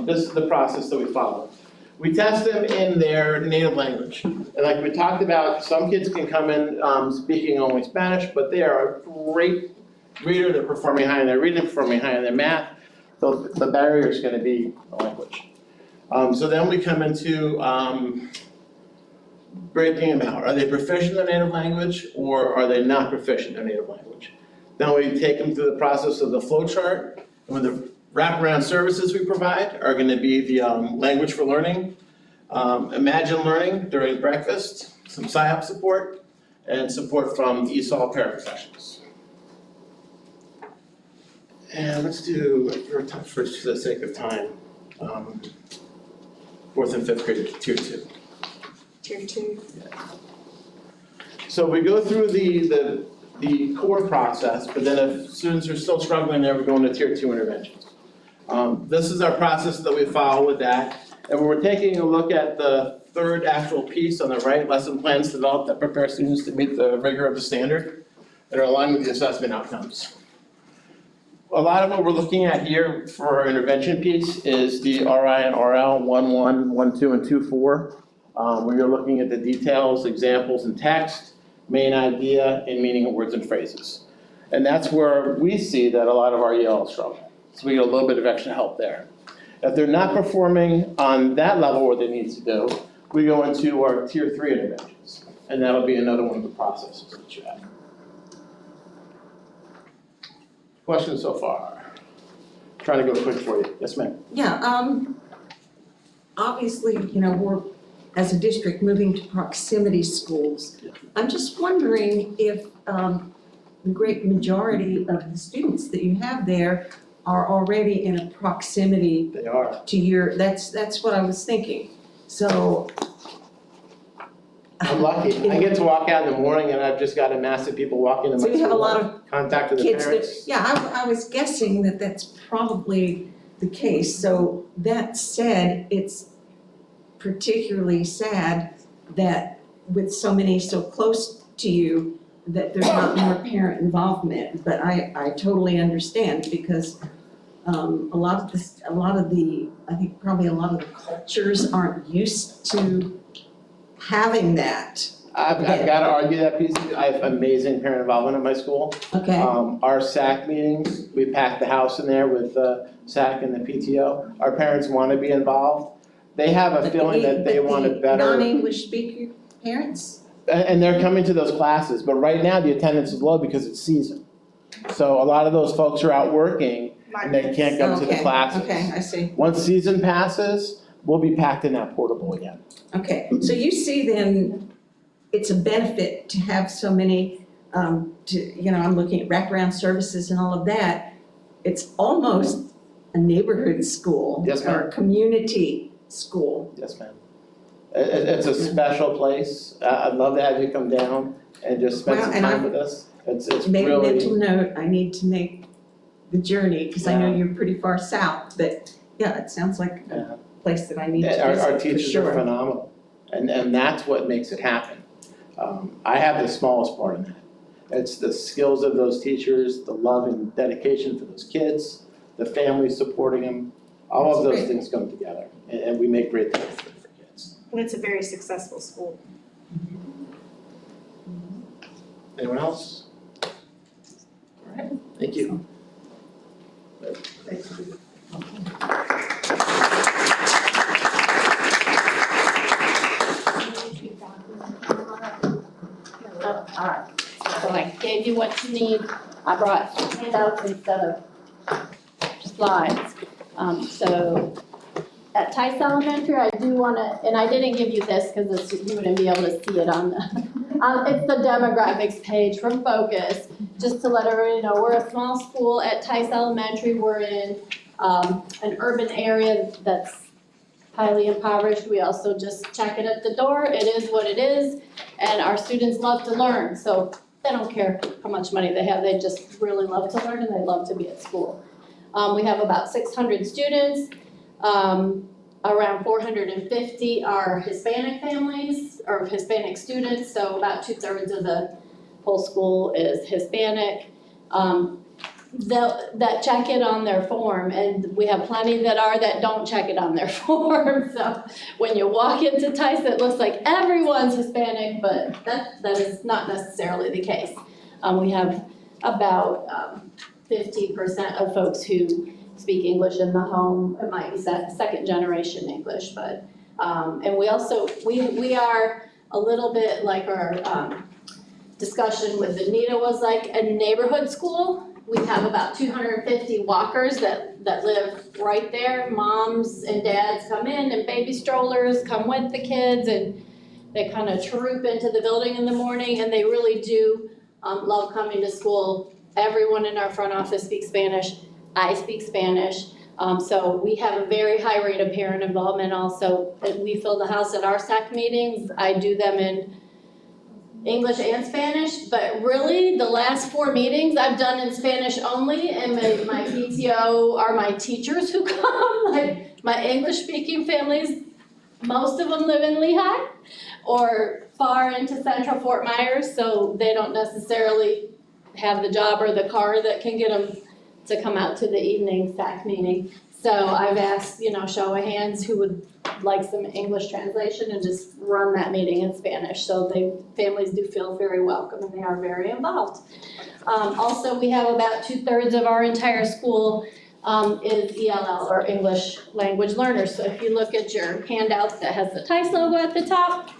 this is the process that we follow. We test them in their native language. And like we talked about, some kids can come in speaking only Spanish, but they are a great reader. They're performing high in their reading, performing high in their math. So the barrier is going to be the language. So then we come into breaking them out. Are they proficient in their native language, or are they not proficient in their native language? Then we take them through the process of the flow chart, and with the wraparound services we provide are going to be the language for learning, imagine learning during breakfast, some PSYOP support, and support from ESOL paraprofessionals. And let's do, for the sake of time, 4th and 5th grade, tier 2. Tier 2. So we go through the core process, but then if students are still struggling there, we go into tier 2 interventions. This is our process that we follow with that. And when we're taking a look at the third actual piece on the right, lesson plans developed that prepare students to meet the rigor of the standard and are aligned with the assessment outcomes. A lot of what we're looking at here for our intervention piece is the RI and RL 1.1, 1.2, and 2.4, where you're looking at the details, examples, and text, main idea, and meaning of words and phrases. And that's where we see that a lot of our ELs struggle. So we get a little bit of extra help there. If they're not performing on that level where they need to do, we go into our tier 3 interventions. And that'll be another one of the processes that you have. Questions so far? Trying to go quick for you. Yes, ma'am. Yeah, obviously, you know, we're, as a district, moving to proximity schools. I'm just wondering if the great majority of the students that you have there are already in a proximity They are. to your, that's what I was thinking. So. I'm lucky. I get to walk out in the morning and I've just got a mass of people walking in my So school. you have a lot of contact with the kids parents. that, yeah, I was guessing that that's probably the case. So that said, it's particularly sad that with so many so close to you, that there's not more parent involvement. But I totally understand because I think probably a lot of the cultures aren't used to having that. I've got to argue that piece. I have amazing parent involvement in my school. Okay, Our SAC meetings, we pack the house in there with SAC and the PTO. Our parents want to be involved. They have a feeling that they want it better. non-English speaker parents? And they're coming to those classes, but right now the attendance is low because it's season. So a lot of those folks are out working and they can't come to the classes. Okay, I see. Once season passes, we'll be packed in that portable again. Okay, so you see then, it's a benefit to have so many, I'm looking at wraparound services and all of that. It's almost a neighborhood school. Yes, ma'am. Or a community school. Yes, ma'am. It's a special place. I'd love to have you come down and just spend Well, some and time with us. It's Made a mental really, note, I need to make the journey, because I know you're pretty far south, but yeah, it sounds like a place that I need to visit our for teachers are sure. phenomenal. And that's what makes it happen. I have the smallest part in that. It's the skills of those teachers, the love and dedication for those kids, the family supporting them. All of those things come together, and we make great things for kids. And it's a very successful school. Anyone else? All right, thank you. Alright, so I gave you what you need. I brought handouts instead of slides. So at Tice Elementary, I do wanna, and I didn't give you this because you wouldn't be able to see it on the, it's the demographics page from Focus, just to let everybody know, we're a small school at Tice Elementary. We're in an urban area that's highly impoverished. We also just check it at the door. It is what it is, and our students love to learn. So they don't care how much money they have. They just really love to learn and they love to be at school. We have about 600 students. Around 450 are Hispanic families or Hispanic students, so about 2/3 of the whole school is Hispanic. That check it on their form, and we have plenty that don't check it on their form. So when you walk into Tice, it looks like everyone's Hispanic, but that is not necessarily the case. We have about 50% of folks who speak English in the home. It might be second generation English, but and we also we are a little bit like our discussion with Anita was like a neighborhood school. We have about 250 walkers that live right there. Moms and dads come in and baby strollers come with the kids, and they kind of troop into the building in the morning, and they really do love coming to school. Everyone in our front office speaks Spanish. I speak Spanish. So we have a very high rate of parent involvement also. We fill the house at our SAC meetings. I do them in English and Spanish, but really the last 4 meetings I've done in Spanish only, and my PTO are my teachers who come, like my English speaking families, most of them live in Lehigh or far into central Fort Myers, so they don't necessarily have the job or the car that can get them to come out to the evening SAC meeting. So I've asked, show of hands who would like some English translation and just run that meeting in Spanish. So families do feel very welcome and they are very involved. Also, we have about 2/3 of our entire school is ELL or English language learners. So if you look at your handout that has the Tice logo at the top,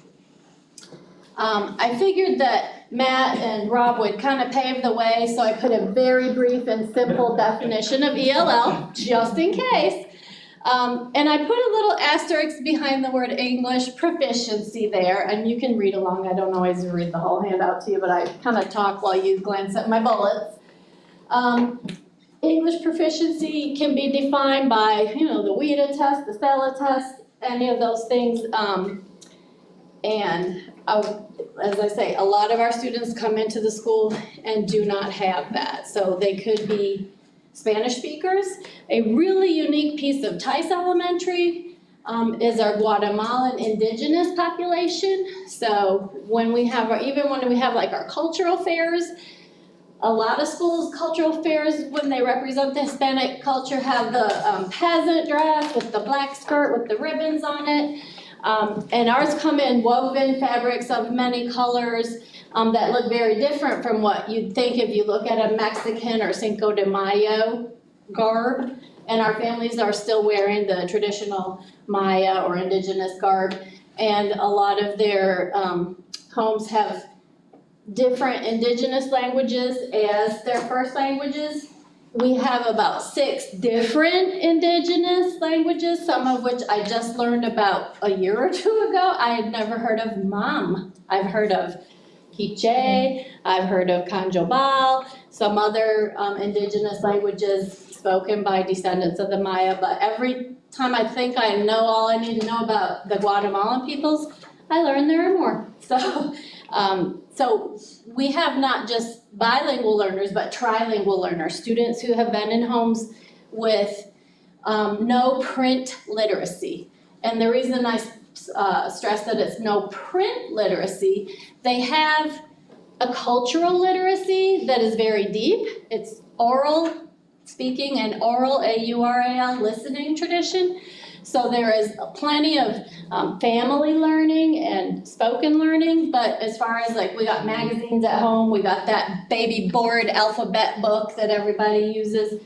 I figured that Matt and Rob would kind of pave the way, so I put a very brief and simple definition of ELL, just in case. And I put a little asterisk behind the word English proficiency there, and you can read along. I don't always read the whole handout to you, but I kind of talk while you glance at my bullets. English proficiency can be defined by, the WIDA test, the SELA test, any of those things. As I say, a lot of our students come into the school and do not have that. So they could be Spanish speakers. A really unique piece of Tice Elementary is our Guatemalan Indigenous population. So when we have like our cultural fairs, a lot of schools' cultural fairs, when they represent the Hispanic culture, have the peasant dress with the black skirt with the ribbons on it. And ours come in woven fabrics of many colors that look very different from what you'd think if you look at a Mexican or Cinco de Mayo garb. And our families are still wearing the traditional Maya or Indigenous garb. And a lot of their homes have different Indigenous languages as their first languages. We have about 6 different Indigenous languages, some of which I just learned about a year or 2 ago. I had never heard of Mom. I've heard of Quiche, I've heard of Canjobal, some other indigenous languages spoken by descendants of the Maya, but every time I think I know all I need to know about the Guatemalan peoples, I learn there are more. So we have not just bilingual learners, but trilingual learners, students who have been in homes with no print literacy. And the reason I stress that it's no print literacy, they have a cultural literacy that is very deep. It's oral speaking and oral, A-U-R-A-L, listening tradition. So there is plenty of family learning and spoken learning, but as far as like, we got magazines at home, we got that baby board alphabet book that everybody uses.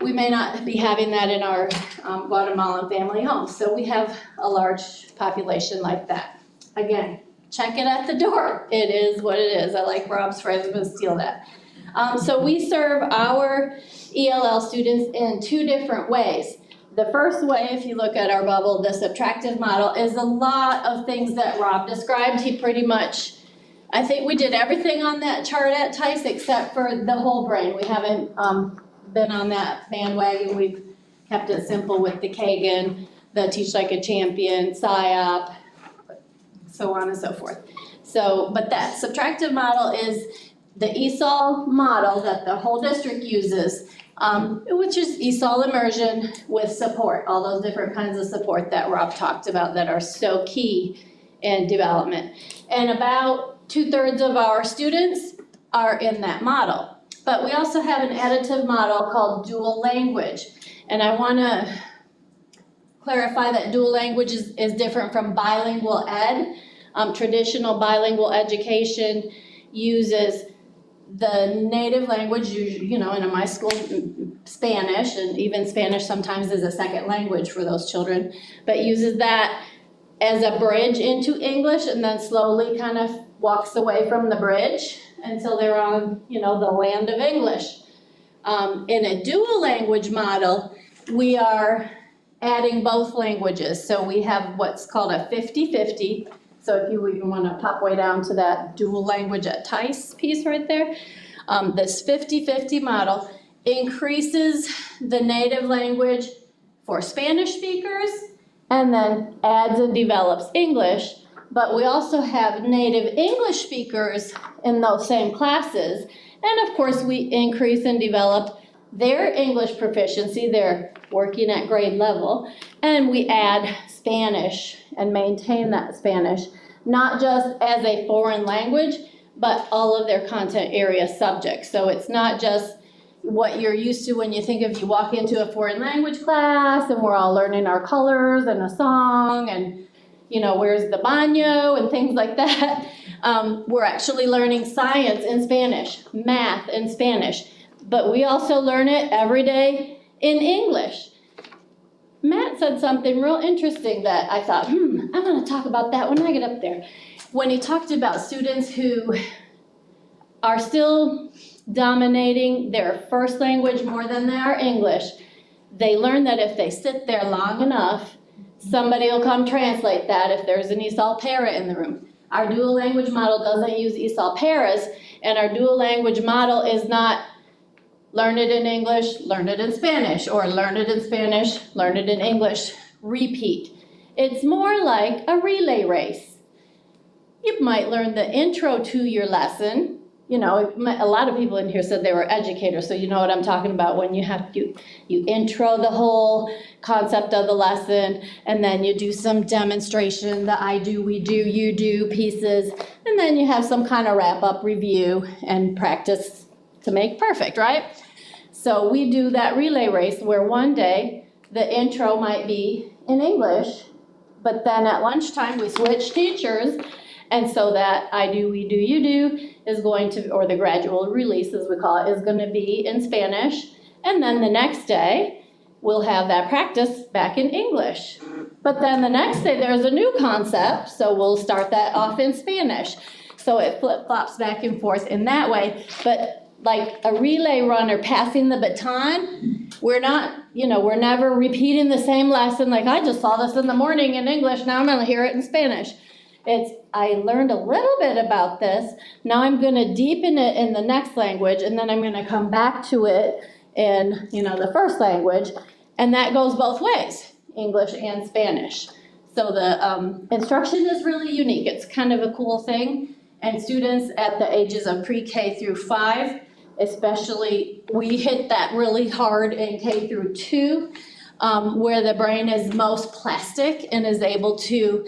We may not be having that in our Guatemalan family homes. So we have a large population like that. Again, check it at the door. It is what it is. I like Rob's phrase, I'm gonna steal that. So we serve our ELL students in two different ways. The first way, if you look at our bubble, the subtractive model, is a lot of things that Rob described. He pretty much, I think we did everything on that chart at Tice except for the whole brain. We haven't been on that bandwagon. We've kept it simple with the Kagan, the Teach Like a Champion, SIOP, so on and so forth. So, but that subtractive model is the ESOL model that the whole district uses, which is ESOL immersion with support, all those different kinds of support that Rob talked about that are so key in development. And about 2/3 of our students are in that model. But we also have an additive model called dual language. And I wanna clarify that dual language is different from bilingual ed. Traditional bilingual education uses the native language, you know, in my school, Spanish, and even Spanish sometimes is a second language for those children, but uses that as a bridge into English and then slowly kind of walks away from the bridge until they're on, you know, the land of English. In a dual language model, we are adding both languages. So we have what's called a 50-50. So if you even want to pop way down to that dual language at Tice piece right there, this 50-50 model increases the native language for Spanish speakers and then adds and develops English. But we also have native English speakers in those same classes. And of course, we increase and develop their English proficiency. They're working at grade level. And we add Spanish and maintain that Spanish, not just as a foreign language, but all of their content area subjects. So it's not just what you're used to when you think of you walk into a foreign language class and we're all learning our colors and a song and, you know, where's the baño and things like that. We're actually learning science in Spanish, math in Spanish, but we also learn it every day in English. Matt said something real interesting that I thought, I'm gonna talk about that when I get up there. When he talked about students who are still dominating their first language more than they are English, they learn that if they sit there long enough, somebody will come translate that if there's an ESOL para in the room. Our dual language model doesn't use ESOL paras, and our dual language model is not learn it in English, learn it in Spanish, or learn it in Spanish, learn it in English, repeat. It's more like a relay race. You might learn the intro to your lesson. You know, a lot of people in here said they were educators, so you know what I'm talking about when you intro the whole concept of the lesson, and then you do some demonstration, the I do, we do, you do pieces, and then you have some kind of wrap-up review and practice to make perfect, right? So we do that relay race where one day the intro might be in English, but then at lunchtime we switch teachers, and so that I do, we do, you do is going to, or the gradual release as we call it, is going to be in Spanish. And then the next day, we'll have that practice back in English. But then the next day, there's a new concept, so we'll start that off in Spanish. So it flip-flops back and forth in that way. But like a relay runner passing the baton, we're not, you know, we're never repeating the same lesson. Like, I just saw this in the morning in English, now I'm going to hear it in Spanish. I learned a little bit about this, now I'm gonna deepen it in the next language, and then I'm gonna come back to it in, the first language, and that goes both ways, English and Spanish. So the instruction is really unique, it's kind of a cool thing, and students at the ages of pre-K through 5, especially, we hit that really hard in K through 2, where the brain is most plastic and is able to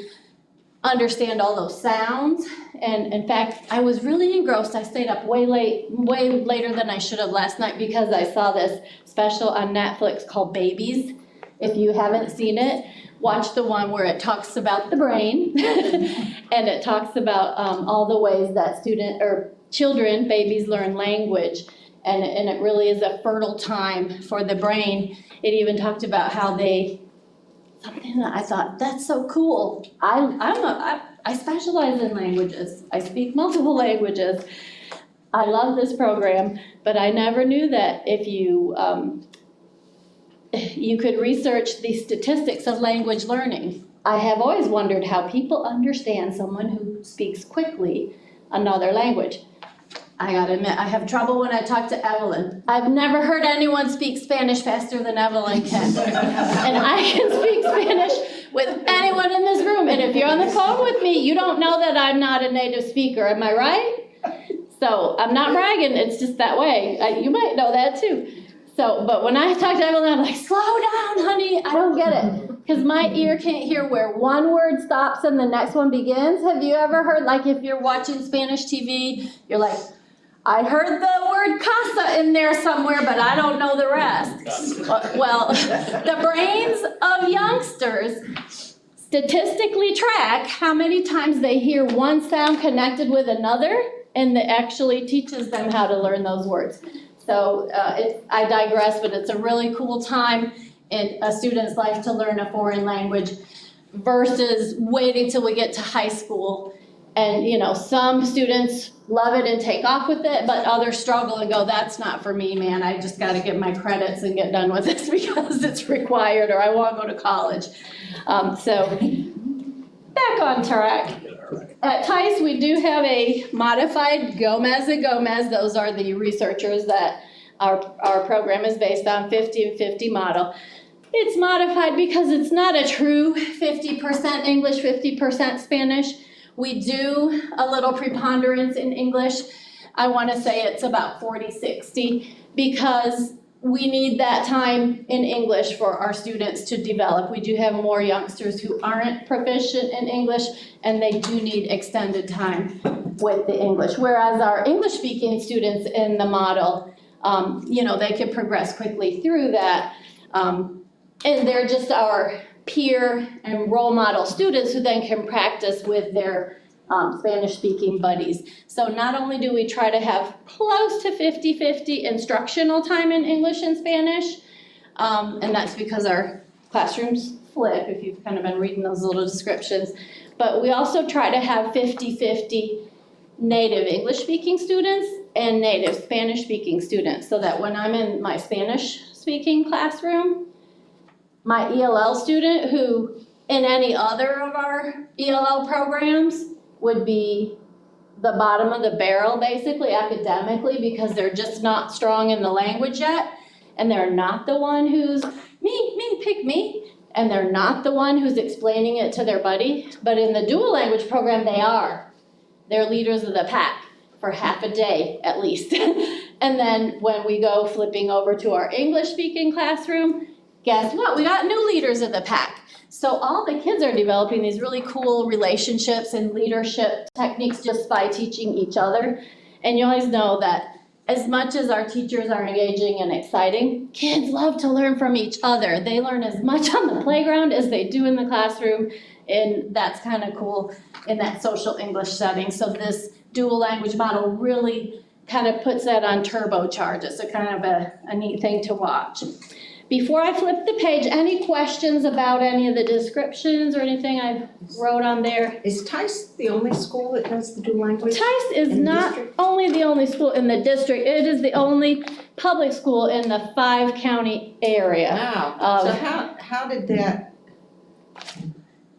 understand all those sounds. And in fact, I was really engrossed. I stayed up way later than I should have last night because I saw this special on Netflix called Babies. If you haven't seen it, watch the one where it talks about the brain and it talks about all the ways that children, babies learn language. And it really is a fertile time for the brain. It even talked about how something that I thought, that's so cool. I specialize in languages. I speak multiple languages. I love this program, but I never knew that if you could research the statistics of language learning. I have always wondered how people understand someone who speaks quickly another language. I gotta admit, I have trouble when I talk to Evelyn. I've never heard anyone speak Spanish faster than Evelyn can. And I can speak Spanish with anyone in this room. And if you're on the phone with me, you don't know that I'm not a native speaker, am I right? So I'm not bragging, it's just that way. You might know that too. But when I talk to Evelyn, I'm like, slow down, honey, I don't get it. Because my ear can't hear where one word stops and the next one begins. Have you ever heard, like if you're watching Spanish TV, you're like, I heard the word casa in there somewhere, but I don't know the rest. Well, the brains of youngsters statistically track how many times they hear one sound connected with another, and it actually teaches them how to learn those words. So I digress, but it's a really cool time in a student's life to learn a foreign language versus waiting till we get to high school. And some students love it and take off with it, but others struggle and go, that's not for me, man. I just gotta get my credits and get done with this because it's required, or I won't go to college. So back on track. At Tice, we do have a modified Gomez and Gomez. Those are the researchers that our program is based on, 50 and 50 model. It's modified because it's not a true 50% English, 50% Spanish. We do a little preponderance in English. I want to say it's about 40-60 because we need that time in English for our students to develop. We do have more youngsters who aren't proficient in English, and they do need extended time with the English. Whereas our English-speaking students in the model, they can progress quickly through that. And they're just our peer and role model students who then can practice with their Spanish-speaking buddies. So not only do we try to have close to 50-50 instructional time in English and Spanish, and that's because our classrooms flip, if you've kind of been reading those little descriptions, but we also try to have 50-50 native English-speaking students and native Spanish-speaking students, so that when I'm in my Spanish-speaking classroom, my ELL student, who in any other of our ELL programs would be the bottom of the barrel, basically, academically, because they're just not strong in the language yet, and they're not the one who's me, pick me, and they're not the one who's explaining it to their buddy, but in the dual language program, they are. They're leaders of the pack for half a day, at least. And then when we go flipping over to our English-speaking classroom, guess what? We got new leaders of the pack. So all the kids are developing these really cool relationships and leadership techniques just by teaching each other. And you always know that as much as our teachers are engaging and exciting, kids love to learn from each other. They learn as much on the playground as they do in the classroom, and that's kind of cool in that social English setting. So this dual language model really kind of puts that on turbocharge. It's a kind of a neat thing to watch. Before I flip the page, any questions about any of the descriptions or anything I wrote on there? Is Tice the only school that does the dual language? Tice is not only the only school in the district, it is the only public school in the 5-county area. Wow, so how did that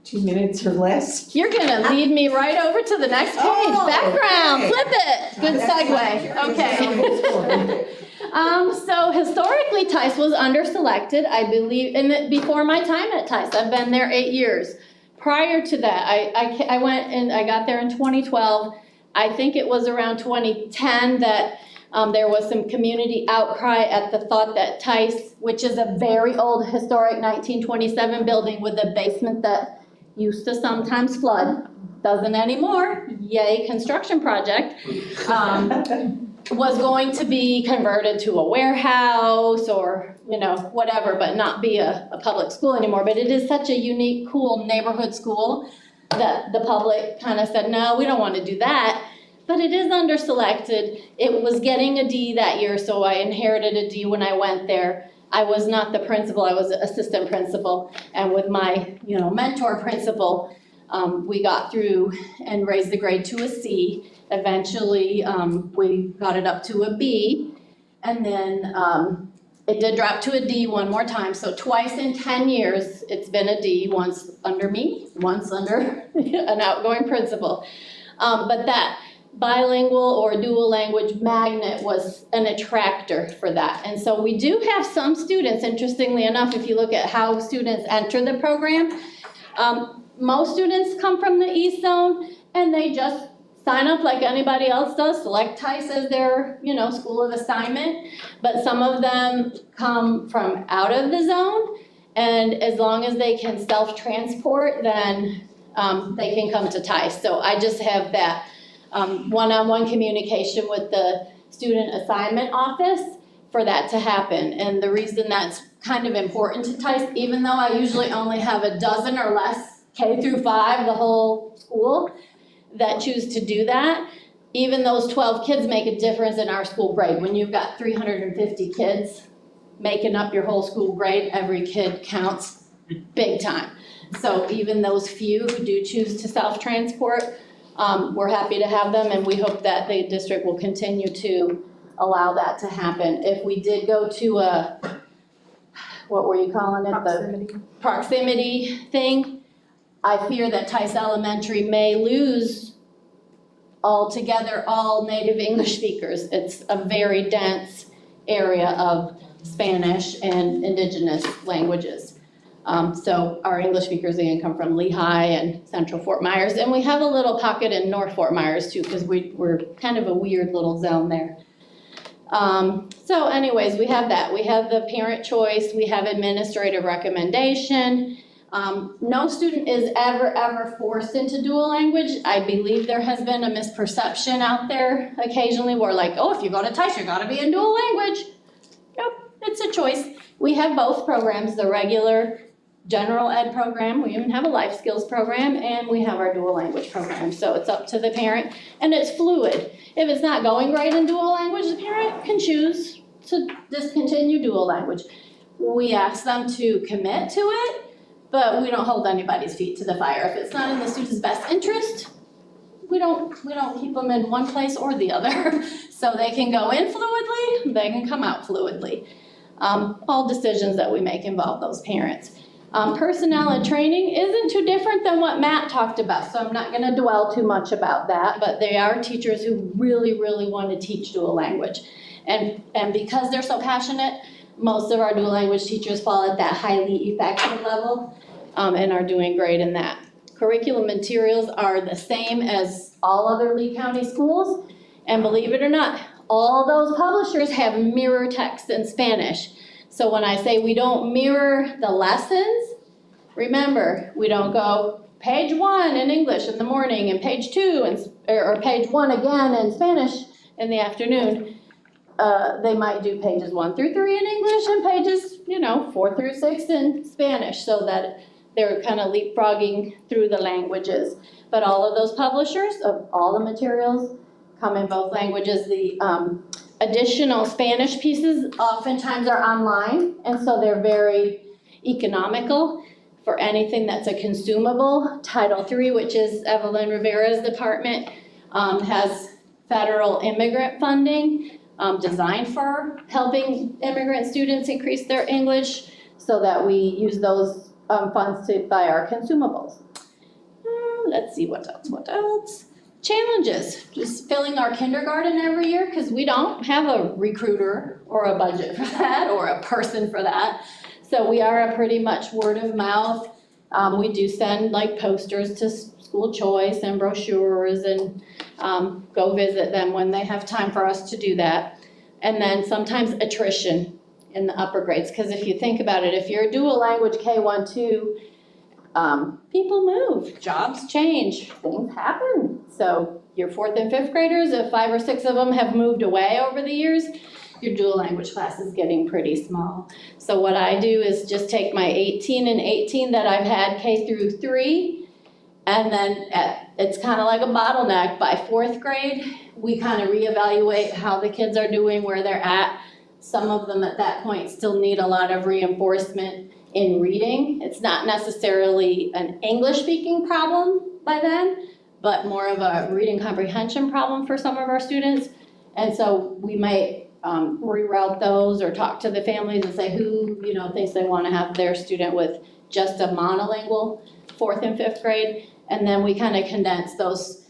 2 minutes or less. You're gonna lead me right over to the next page. Oh, Background, okay. flip it. Good segue. Okay. So historically, Tice was underselected, I believe, and before my time at Tice, I've been there 8 years. Prior to that, I went and I got there in 2012. I think it was around 2010 that there was some community outcry at the thought that Tice, which is a very old historic 1927 building with a basement that used to sometimes flood, doesn't anymore, yay, construction project, was going to be converted to a warehouse or, whatever, but not be a public school anymore. But it is such a unique, cool neighborhood school that the public kind of said, no, we don't want to do that. But it is underselected. It was getting a D that year, so I inherited a D when I went there. I was not the principal, I was an assistant principal. And with my, mentor principal, we got through and raised the grade to a C. Eventually, we got it up to a B. And then it did drop to a D one more time. So twice in 10 years, it's been a D, once under me, once under an outgoing principal. But that bilingual or dual language magnet was an attractor for that. And so we do have some students, interestingly enough, if you look at how students enter the program, most students come from the East Zone and they just sign up like anybody else does, select Tice as their, school of assignment. But some of them come from out of the zone, and as long as they can self-transport, then they can come to Tice. So I just have that one-on-one communication with the student assignment office for that to happen. And the reason that's kind of important to Tice, even though I usually only have a dozen or less K through 5, the whole school, that choose to do that, even those 12 kids make a difference in our school grade. When you've got 350 kids making up your whole school grade, every kid counts big time. So even those few who do choose to self-transport, we're happy to have them, and we hope that the district will continue to allow that to happen. If we did go to a, what were you calling it? The proximity thing, I fear that Tice Elementary may lose altogether all native English speakers. It's a very dense area of Spanish and Indigenous languages. So our English speakers are gonna come from Lehigh and Central Fort Myers, and we have a little pocket in North Fort Myers too, because we're kind of a weird little zone there. So anyways, we have that. We have the parent choice, we have administrative recommendation. No student is ever forced into dual language. I believe there has been a misperception out there occasionally where like, oh, if you go to Tice, you gotta be in dual language. Nope, it's a choice. We have both programs, the regular general ed program, we even have a life skills program, and we have our dual language program. So it's up to the parent, and it's fluid. If it's not going right in dual language, the parent can choose to discontinue dual language. We ask them to commit to it, but we don't hold anybody's feet to the fire. If it's not in the student's best interest, we don't keep them in one place or the other. So they can go in fluidly, they can come out fluidly. All decisions that we make involve those parents. Personnel and training isn't too different than what Matt talked about, so I'm not gonna dwell too much about that, but they are teachers who really want to teach dual language. And because they're so passionate, most of our dual language teachers fall at that highly effective level and are doing great in that. Curriculum materials are the same as all other Lee County schools, and believe it or not, all those publishers have mirror text in Spanish. So when I say we don't mirror the lessons, remember, we don't go page 1 in English in the morning and page 2 or page 1 again in Spanish in the afternoon. They might do pages 1 through 3 in English and pages, 4 through 6 in Spanish, so that they're kind of leapfrogging through the languages. But all of those publishers of all the materials come in both languages. The additional Spanish pieces oftentimes are online, and so they're very economical for anything that's a consumable. Title III, which is Evelyn Rivera's department, has federal immigrant funding designed for helping immigrant students increase their English, so that we use those funds to buy our consumables. let's see, what else? Challenges, just filling our kindergarten every year, because we don't have a recruiter or a budget for that or a person for that. So we are a pretty much word of mouth. We do send like posters to school choice and brochures and go visit them when they have time for us to do that. And then sometimes attrition in the upper grades, because if you think about it, if you're a dual language K1, 2, people move, jobs change, things happen. So your 4th and 5th graders, if 5 or 6 of them have moved away over the years, your dual language class is getting pretty small. So what I do is just take my 18 and 18 that I've had K through 3, and then it's kind of like a bottleneck. By 4th grade, we kind of reevaluate how the kids are doing, where they're at. Some of them at that point still need a lot of reinforcement in reading. It's not necessarily an English speaking problem by then, but more of a reading comprehension problem for some of our students. And so we might reroute those or talk to the families and say who, thinks they want to have their student with just a monolingual 4th and 5th grade. And then we kind of condense those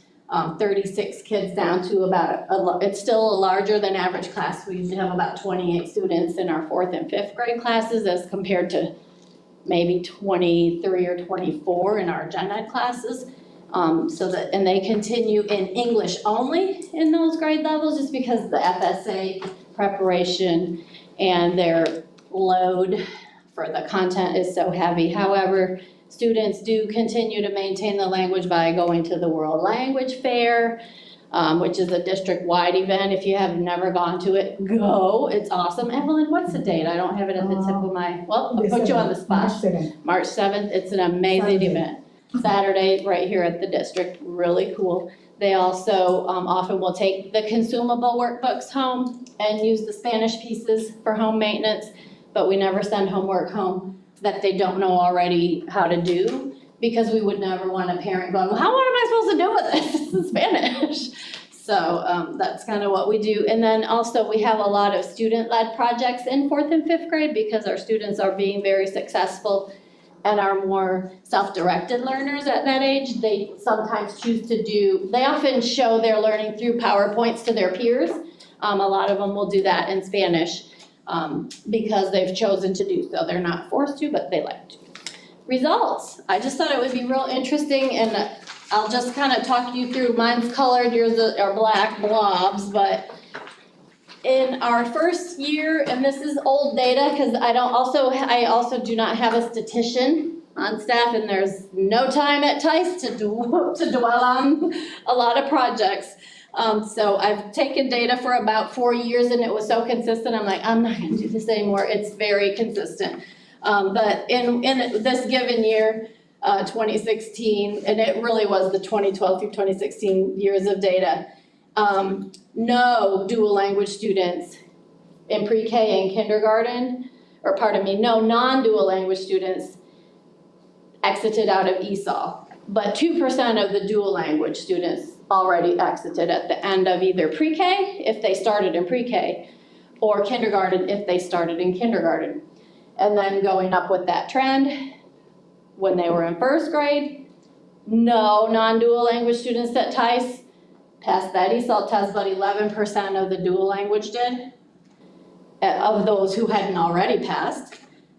36 kids down to about, it's still larger than average class. We usually have about 28 students in our 4th and 5th grade classes as compared to maybe 23 or 24 in our gen ed classes. And they continue in English only in those grade levels, just because the FSA preparation and their load for the content is so heavy. However, students do continue to maintain the language by going to the World Language Fair, which is a district-wide event. If you have never gone to it, go. It's awesome. Evelyn, what's the date? I don't have it at the tip of my, well, I'll put you on the spot. March 7th. It's an amazing event. Saturday, right here at the district, really cool. They also often will take the consumable workbooks home and use the Spanish pieces for home maintenance, but we never send homework home that they don't know already how to do, because we would never want a parent going, well, what am I supposed to do with this? This is Spanish. So that's kind of what we do. And then also we have a lot of student-led projects in 4th and 5th grade, because our students are being very successful and are more self-directed learners at that age. They sometimes choose to they often show their learning through PowerPoints to their peers. A lot of them will do that in Spanish because they've chosen to do so. They're not forced to, but they like to. Results. I just thought it would be real interesting, and I'll just kind of talk you through. Mine's colored, yours are black blobs, but in our first year, and this is old data because I also do not have a statistician on staff, and there's no time at Tice to dwell on a lot of projects. So I've taken data for about 4 years, and it was so consistent. I'm like, I'm not going to do this anymore. It's very consistent. But in this given year, 2016, and it really was the 2012 through 2016 years of data, no dual language students in pre-K and kindergarten, no non-dual language students exited out of ESOL. But 2% of the dual language students already exited at the end of either pre-K, if they started in pre-K, or kindergarten, if they started in kindergarten. And then going up with that trend, when they were in 1st grade, no non-dual language students at Tice passed that ESOL test, but 11% of the dual language did, of those who hadn't already passed.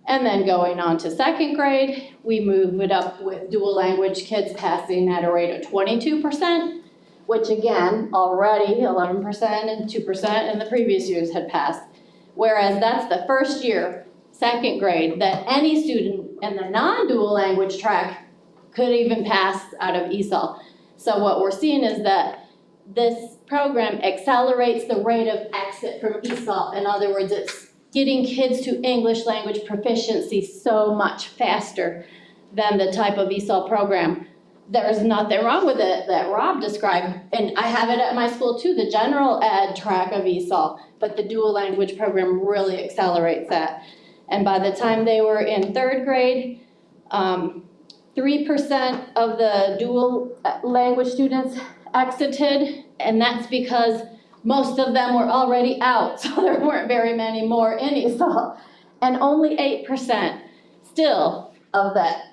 And then going on to 2nd grade, we move it up with dual language kids passing at a rate of 22%, which again, already 11% and 2% in the previous years had passed. Whereas that's the first year, 2nd grade, that any student in the non-dual language track could even pass out of ESOL. So what we're seeing is that this program accelerates the rate of exit from ESOL. In other words, it's getting kids to English language proficiency so much faster than the type of ESOL program. There's nothing wrong with it that Rob described, and I have it at my school too, the general ed track of ESOL, but the dual language program really accelerates that. And by the time they were in 3rd grade, 3% of the dual language students exited, and that's because most of them were already out, so there weren't very many more in ESOL. And only 8% still of that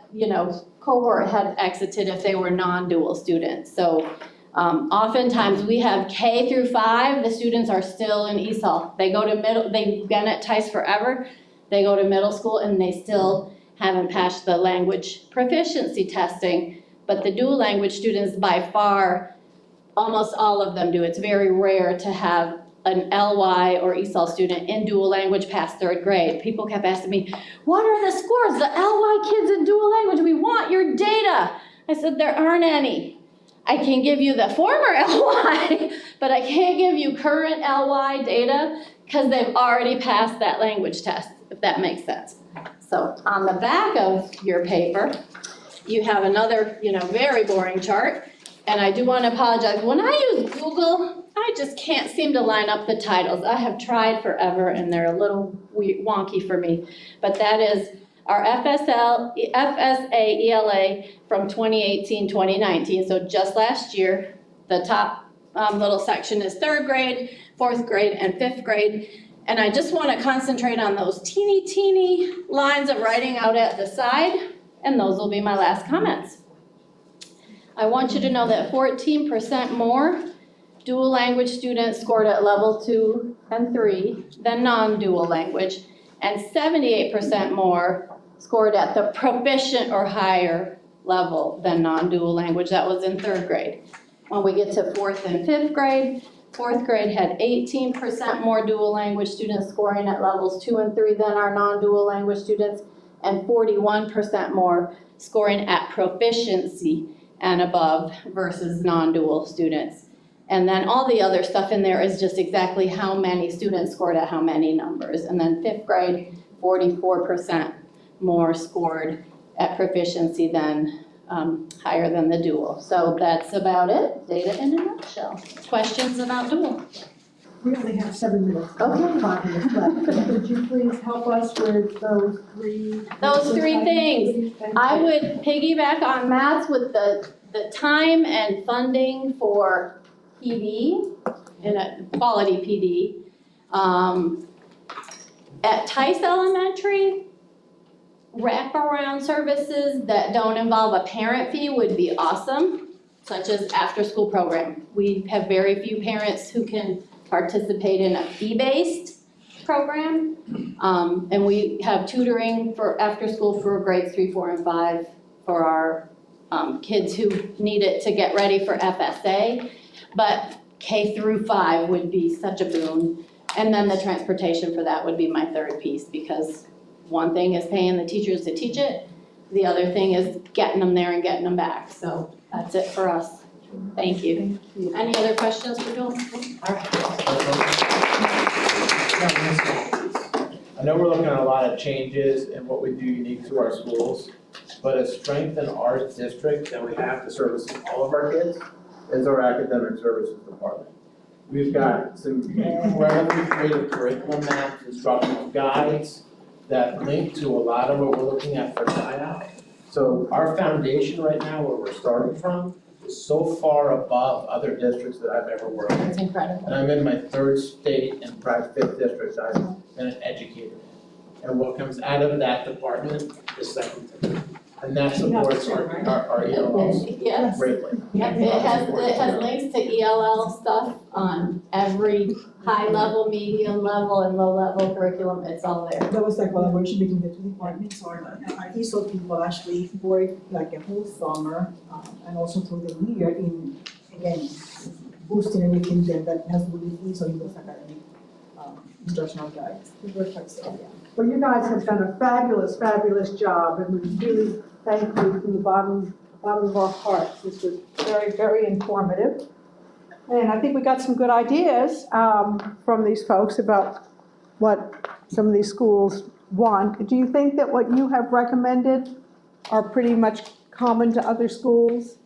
cohort had exited if they were non-dual students. So oftentimes we have K through 5, the students are still in ESOL. They go to they've been at Tice forever, they go to middle school and they still haven't passed the language proficiency testing. But the dual language students, by far, almost all of them do. It's very rare to have an LY or ESOL student in dual language past 3rd grade. People kept asking me, what are the scores? The LY kids in dual language, we want your data. I said, there aren't any. I can give you the former LY, but I can't give you current LY data because they've already passed that language test, if that makes sense. So on the back of your paper, you have another, very boring chart. And I do want to apologize. When I use Google, I just can't seem to line up the titles. I have tried forever and they're a little wonky for me. But that is our FSA ELA from 2018-2019. So just last year, the top little section is 3rd grade, 4th grade, and 5th grade. And I just want to concentrate on those teeny lines of writing out at the side. And those will be my last comments. I want you to know that 14% more dual language students scored at level 2 and 3 than non-dual language, and 78% more scored at the proficient or higher level than non-dual language. That was in 3rd grade. When we get to 4th and 5th grade, 4th grade had 18% more dual language students scoring at levels 2 and 3 than our non-dual language students, and 41% more scoring at proficiency and above versus non-dual students. And then all the other stuff in there is just exactly how many students scored at how many numbers. And then 5th grade, 44% more scored at proficiency than higher than the dual. So that's about it, data in a nutshell. Questions about dual? We only have 7 minutes. Okay. 5 minutes left. Could you please help us with those 3? Those 3 things. I would piggyback on Matt's with the time and funding for PD, and a quality PD. At Tice Elementary, wraparound services that don't involve a parent fee would be awesome, such as after-school program. We have very few parents who can participate in a fee-based program. And we have tutoring for after school for grades 3, 4, and 5 for our kids who need it to get ready for FSA. But K through 5 would be such a boon. And then the transportation for that would be my 3rd piece, because one thing is paying the teachers to teach it. The other thing is getting them there and getting them back. So that's it for us. Thank you. Any other questions for Joel? All right. I know we're looking at a lot of changes in what we do unique to our schools, but a strength in our district that we have to service all of our kids is our academic services department. We've got some incredibly creative curriculum maps, instructional guides that link to a lot of what we're looking at for SIOP. So our foundation right now, where we're starting from, is so far above other districts that I've ever worked in. That's incredible. And I'm in my 3rd state and probably 5th district I've been an educator in. And what comes out of that department is second to none. And that supports our ELLs Yes. greatly. Yep, it has links to ELL stuff on every high level, medium level, and low level curriculum. It's all there. There was a collaboration between the 2 departments. Our ESOL people actually worked like a whole summer and also through the year in, again, boosting anything that has to do with ESOL in those academic instructional guides. We worked quite well, yeah. Well, you guys have done a fabulous job, and we really thank you from the bottom of our hearts. This was very informative. And I think we got some good ideas from these folks about what some of these schools want. Do you think that what you have recommended are pretty much common to other schools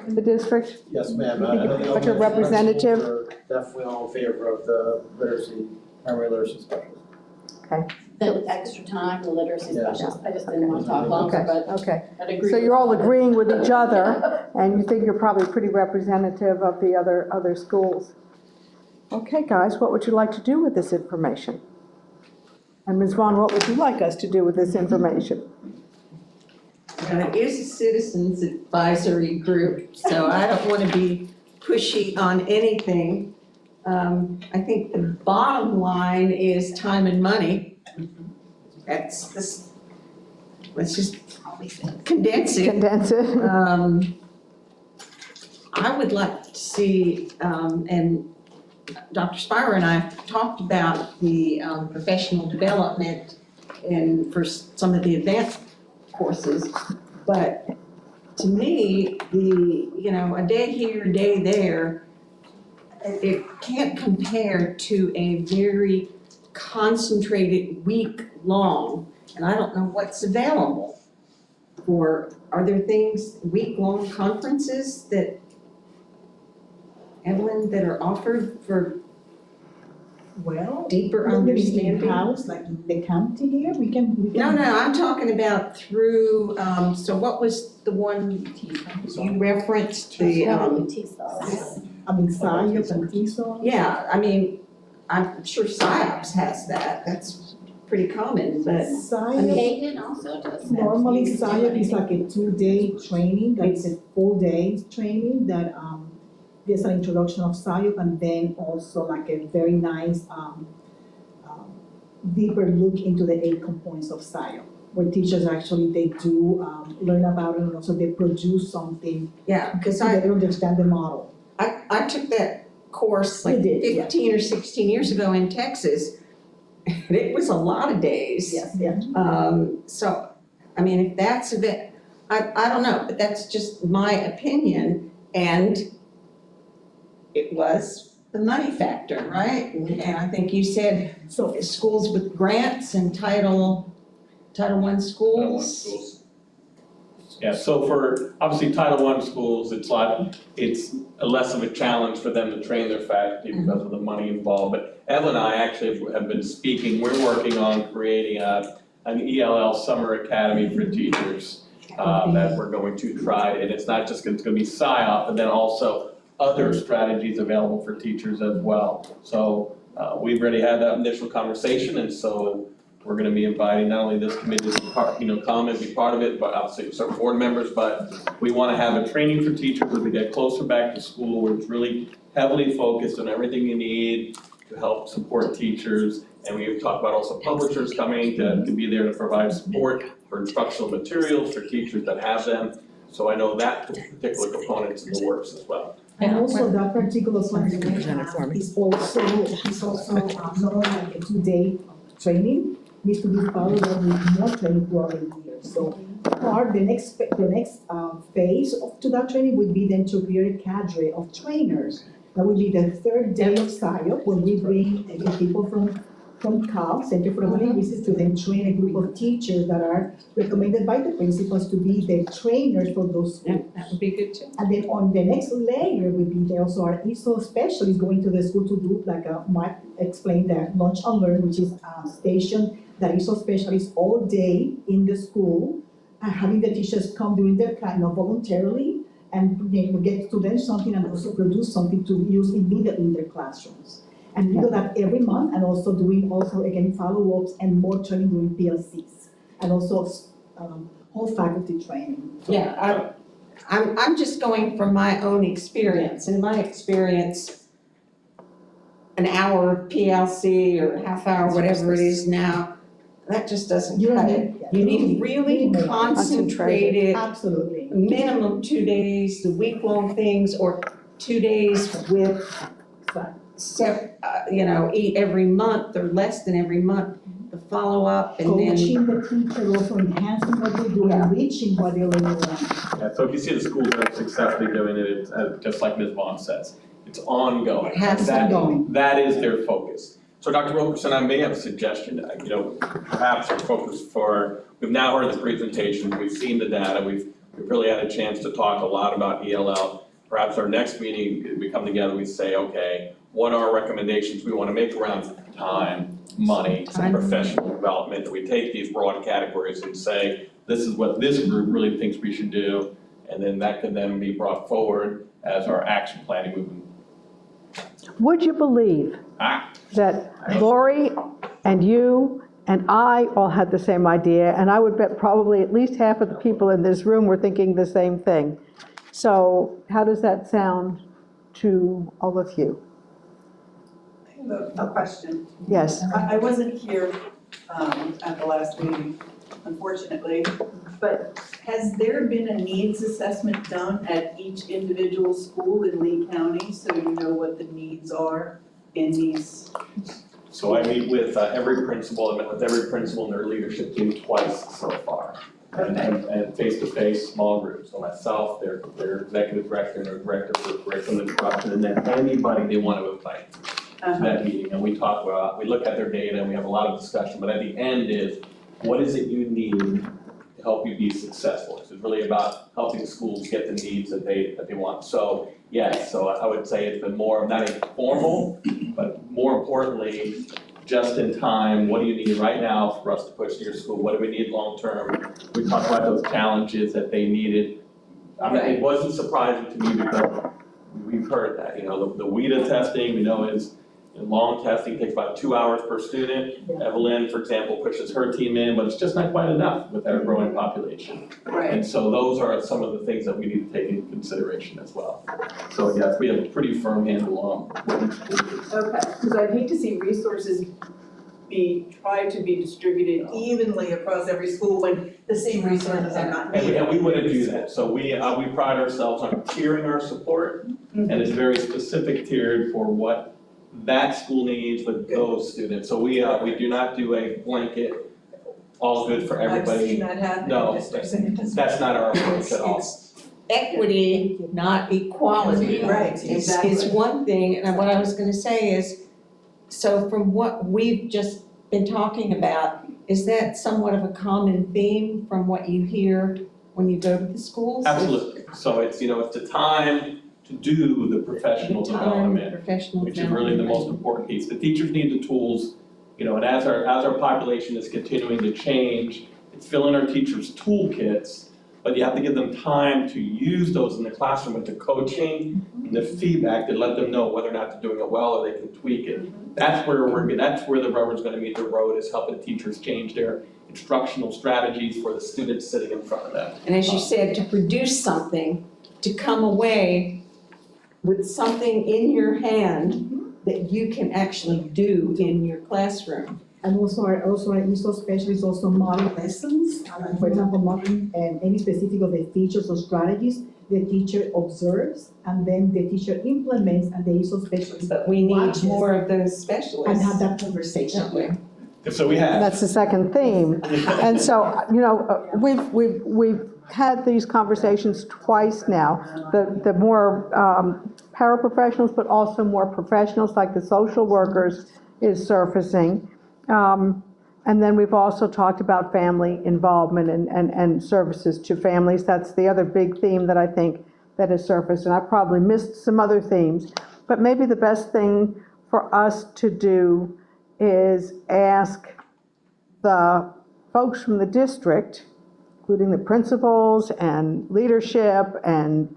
in the district? Yes, ma'am. I think it's like a representative. We're definitely all in favor of the primary literacy specialist. Okay. The extra time, the literacy Yeah. specialist. I just didn't want to talk longer, but Okay. I'd agree. So you're all agreeing with each other, and you think you're probably pretty representative of the other schools. Okay, guys, what would you like to do with this information? And Ms. Vaughn, what would you like us to do with this information? And it is a citizens advisory group, so I don't want to be pushy on anything. I think the bottom line is time and money. That's this, let's just condense it. Condense it. I would like to see, and Dr. Spira and I have talked about the professional development and for some of the advanced courses, but to me, a day here, a day there, it can't compare to a very concentrated week-long, and I don't know what's available are there things, week-long conferences that, Evelyn, that are offered for Well, deeper maybe understanding? in-house, like in the county here, we can. No, I'm talking about through, so what was the one you referenced, the, I mean, SciUp and TESOL. yeah, I mean, I'm sure SciOps has that, that's pretty common, but SciUp, Kagan also does that. normally SciUp is like a 2-day training, that's a full day training that, there's an introduction of SciUp and then also like a very nice, deeper look into the 8 components of SciUp, where teachers actually, they do, learn about it and also they produce something. yeah, because So they understand the model. I took that course like You did, yeah. 15 or 16 years ago in Texas, and it was a lot of days. Yeah. So, I mean, if that's a bit, I don't know, but that's just my opinion, and it was the money factor, right? And I think you said, so schools with grants and Title I schools. Yeah, so for, obviously, Title I schools, it's less of a challenge for them to train their faculty because of the money involved. But Evelyn and I actually have been speaking, we're working on creating an ELL summer academy for teachers that we're going to try. And it's not just, it's gonna be SciOp, but then also other strategies available for teachers as well. So we've already had that initial conversation, and so we're gonna be inviting not only this committee to come and be part of it, but obviously certain board members, but we wanna have a training for teachers as we get closer back to school, where it's really heavily focused on everything you need to help support teachers. And we've talked about also publishers coming to be there to provide support for instructional materials for teachers that have them. So I know that particular component's in the works as well. And also that particular one is also not only like a 2-day training, needs to be followed up with more training throughout the year. So the next phase to that training would be then to create a cadre of trainers. That would be the 3rd day of SciUp, when we bring the people from CAL, Center for Urban Linguistics, to then train a group of teachers that are recommended by the principals to be the trainers for those schools. That would be good too. And then on the next layer would be there also our ESOL specialists going to the school to do, like Mike explained, that Lunch and Learn, which is station that ESOL specialists all day in the school, and having the teachers come during their class, voluntarily, and get to learn something and also produce something to use immediately in their classrooms. And we do that every month, and also doing again follow-ups and more training during PLCs, and also whole faculty training. Yeah, I'm just going from my own experience. In my experience, an hour of PLC or half hour, whatever it is now, that just doesn't cut it. You need really concentrated, Absolutely. minimum 2 days, the week-long things, or 2 days with, every month or less than every month, the follow-up and then. Coaching the teacher, also enhancing what they do, and reaching what they already learned. Yeah, so if you see the schools that are successfully doing it, it's just like Ms. Vaughn says, it's ongoing. It has to be going. That is their focus. So Dr. Wilkerson, I may have a suggestion, perhaps our focus we've now heard the presentation, we've seen the data, we've really had a chance to talk a lot about ELL. Perhaps our next meeting, we come together, we say, okay, what are our recommendations we want to make around time, money, and professional development? That we take these broad categories and say, this is what this group really thinks we should do, and then that could then be brought forward as our action planning movement. Would you believe that Lori and you and I all had the same idea, and I would bet probably at least half of the people in this room were thinking the same thing. So how does that sound to all of you? I have a question. Yes. I wasn't here at the last meeting, unfortunately, but has there been a needs assessment done at each individual school in Lee County, so you know what the needs are in these? So I meet with every principal, I met with every principal and their leadership team twice so far. And face-to-face, small groups, so myself, their executive director, and their director for curriculum instruction, and then anybody they want to invite to that meeting. And we talk about, we look at their data, and we have a lot of discussion, but at the end is, what is it you need to help you be successful? It's really about helping schools get the needs that they want. So yes, so I would say it's been more, not a formal, but more importantly, just in time, what do you need right now for us to push to your school? What do we need long-term? We talked about those challenges that they needed. I mean, it wasn't surprising to me because we've heard that, the WIDA testing, we know is, long testing takes about 2 hours per student. Evelyn, for example, pushes her team in, but it's just not quite enough with our growing population. Right. And so those are some of the things that we need to take into consideration as well. So yes, we have a pretty firm handle on what each school is. Okay, because I'd hate to see resources try to be distributed evenly across every school when the same resources are not needed. And we wouldn't do that. So we pride ourselves on tiering our support, and it's very specific tiered for what that school needs with those students. So we do not do a blanket, all good for everybody. I've seen that happen. No, that's not our approach at all. Equity, not equality. Right, Is exactly. one thing, and what I was gonna say is, so from what we've just been talking about, is that somewhat of a common theme from what you hear when you go to the schools? Absolutely. So it's, it's the time to do the professional development, which is really the most important piece. The teachers need the tools, and as our population is continuing to change, it's filling our teachers' toolkits, but you have to give them time to use those in the classroom with the coaching and the feedback to let them know whether or not they're doing it well or they can tweak it. That's where the rubber's gonna meet the road, is helping teachers change their instructional strategies for the students sitting in front of them. And as you said, to produce something, to come away with something in your hand that you can actually do in your classroom. And also our ESOL specialists also model lessons, for example, modeling any specific of the features or strategies the teacher observes, and then the teacher implements, and the ESOL specialist But we need watches more of those specialists. and have that conversation. Don't we? So we have. That's the second theme. And so, we've had these conversations twice now. The more paraprofessionals, but also more professionals like the social workers is surfacing. And then we've also talked about family involvement and services to families. That's the other big theme that I think that has surfaced. And I probably missed some other themes. But maybe the best thing for us to do is ask the folks from the district, including the principals and leadership and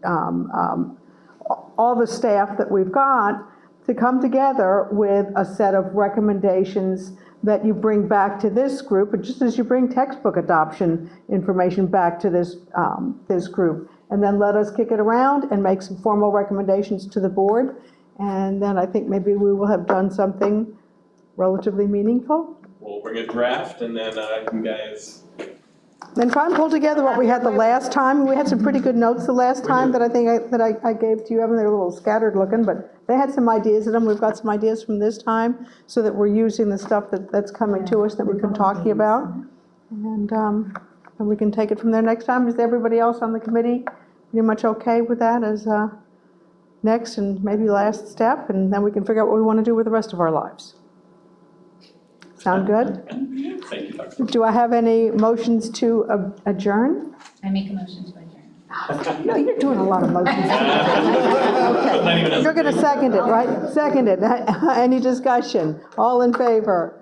all the staff that we've got, to come together with a set of recommendations that you bring back to this group, but just as you bring textbook adoption information back to this group. And then let us kick it around and make some formal recommendations to the board. And then I think maybe we will have done something relatively meaningful. We'll bring a draft and then you guys. Then try and pull together what we had the last time. We had some pretty good notes the last time that I think I gave to you, Evan. They're a little scattered looking, but they had some ideas in them. We've got some ideas from this time so that we're using the stuff that's coming to us that we've been talking about. And we can take it from there next time. Is everybody else on the committee pretty much okay with that as next and maybe last step? And then we can figure out what we want to do with the rest of our lives. Sound good? Thank you, Dr. Do I have any motions to adjourn? I make a motion to adjourn. No, you're doing a lot of motions. Okay. You're going to second it, right? Second it. Any discussion? All in favor?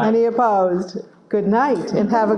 Any opposed? Good night and have a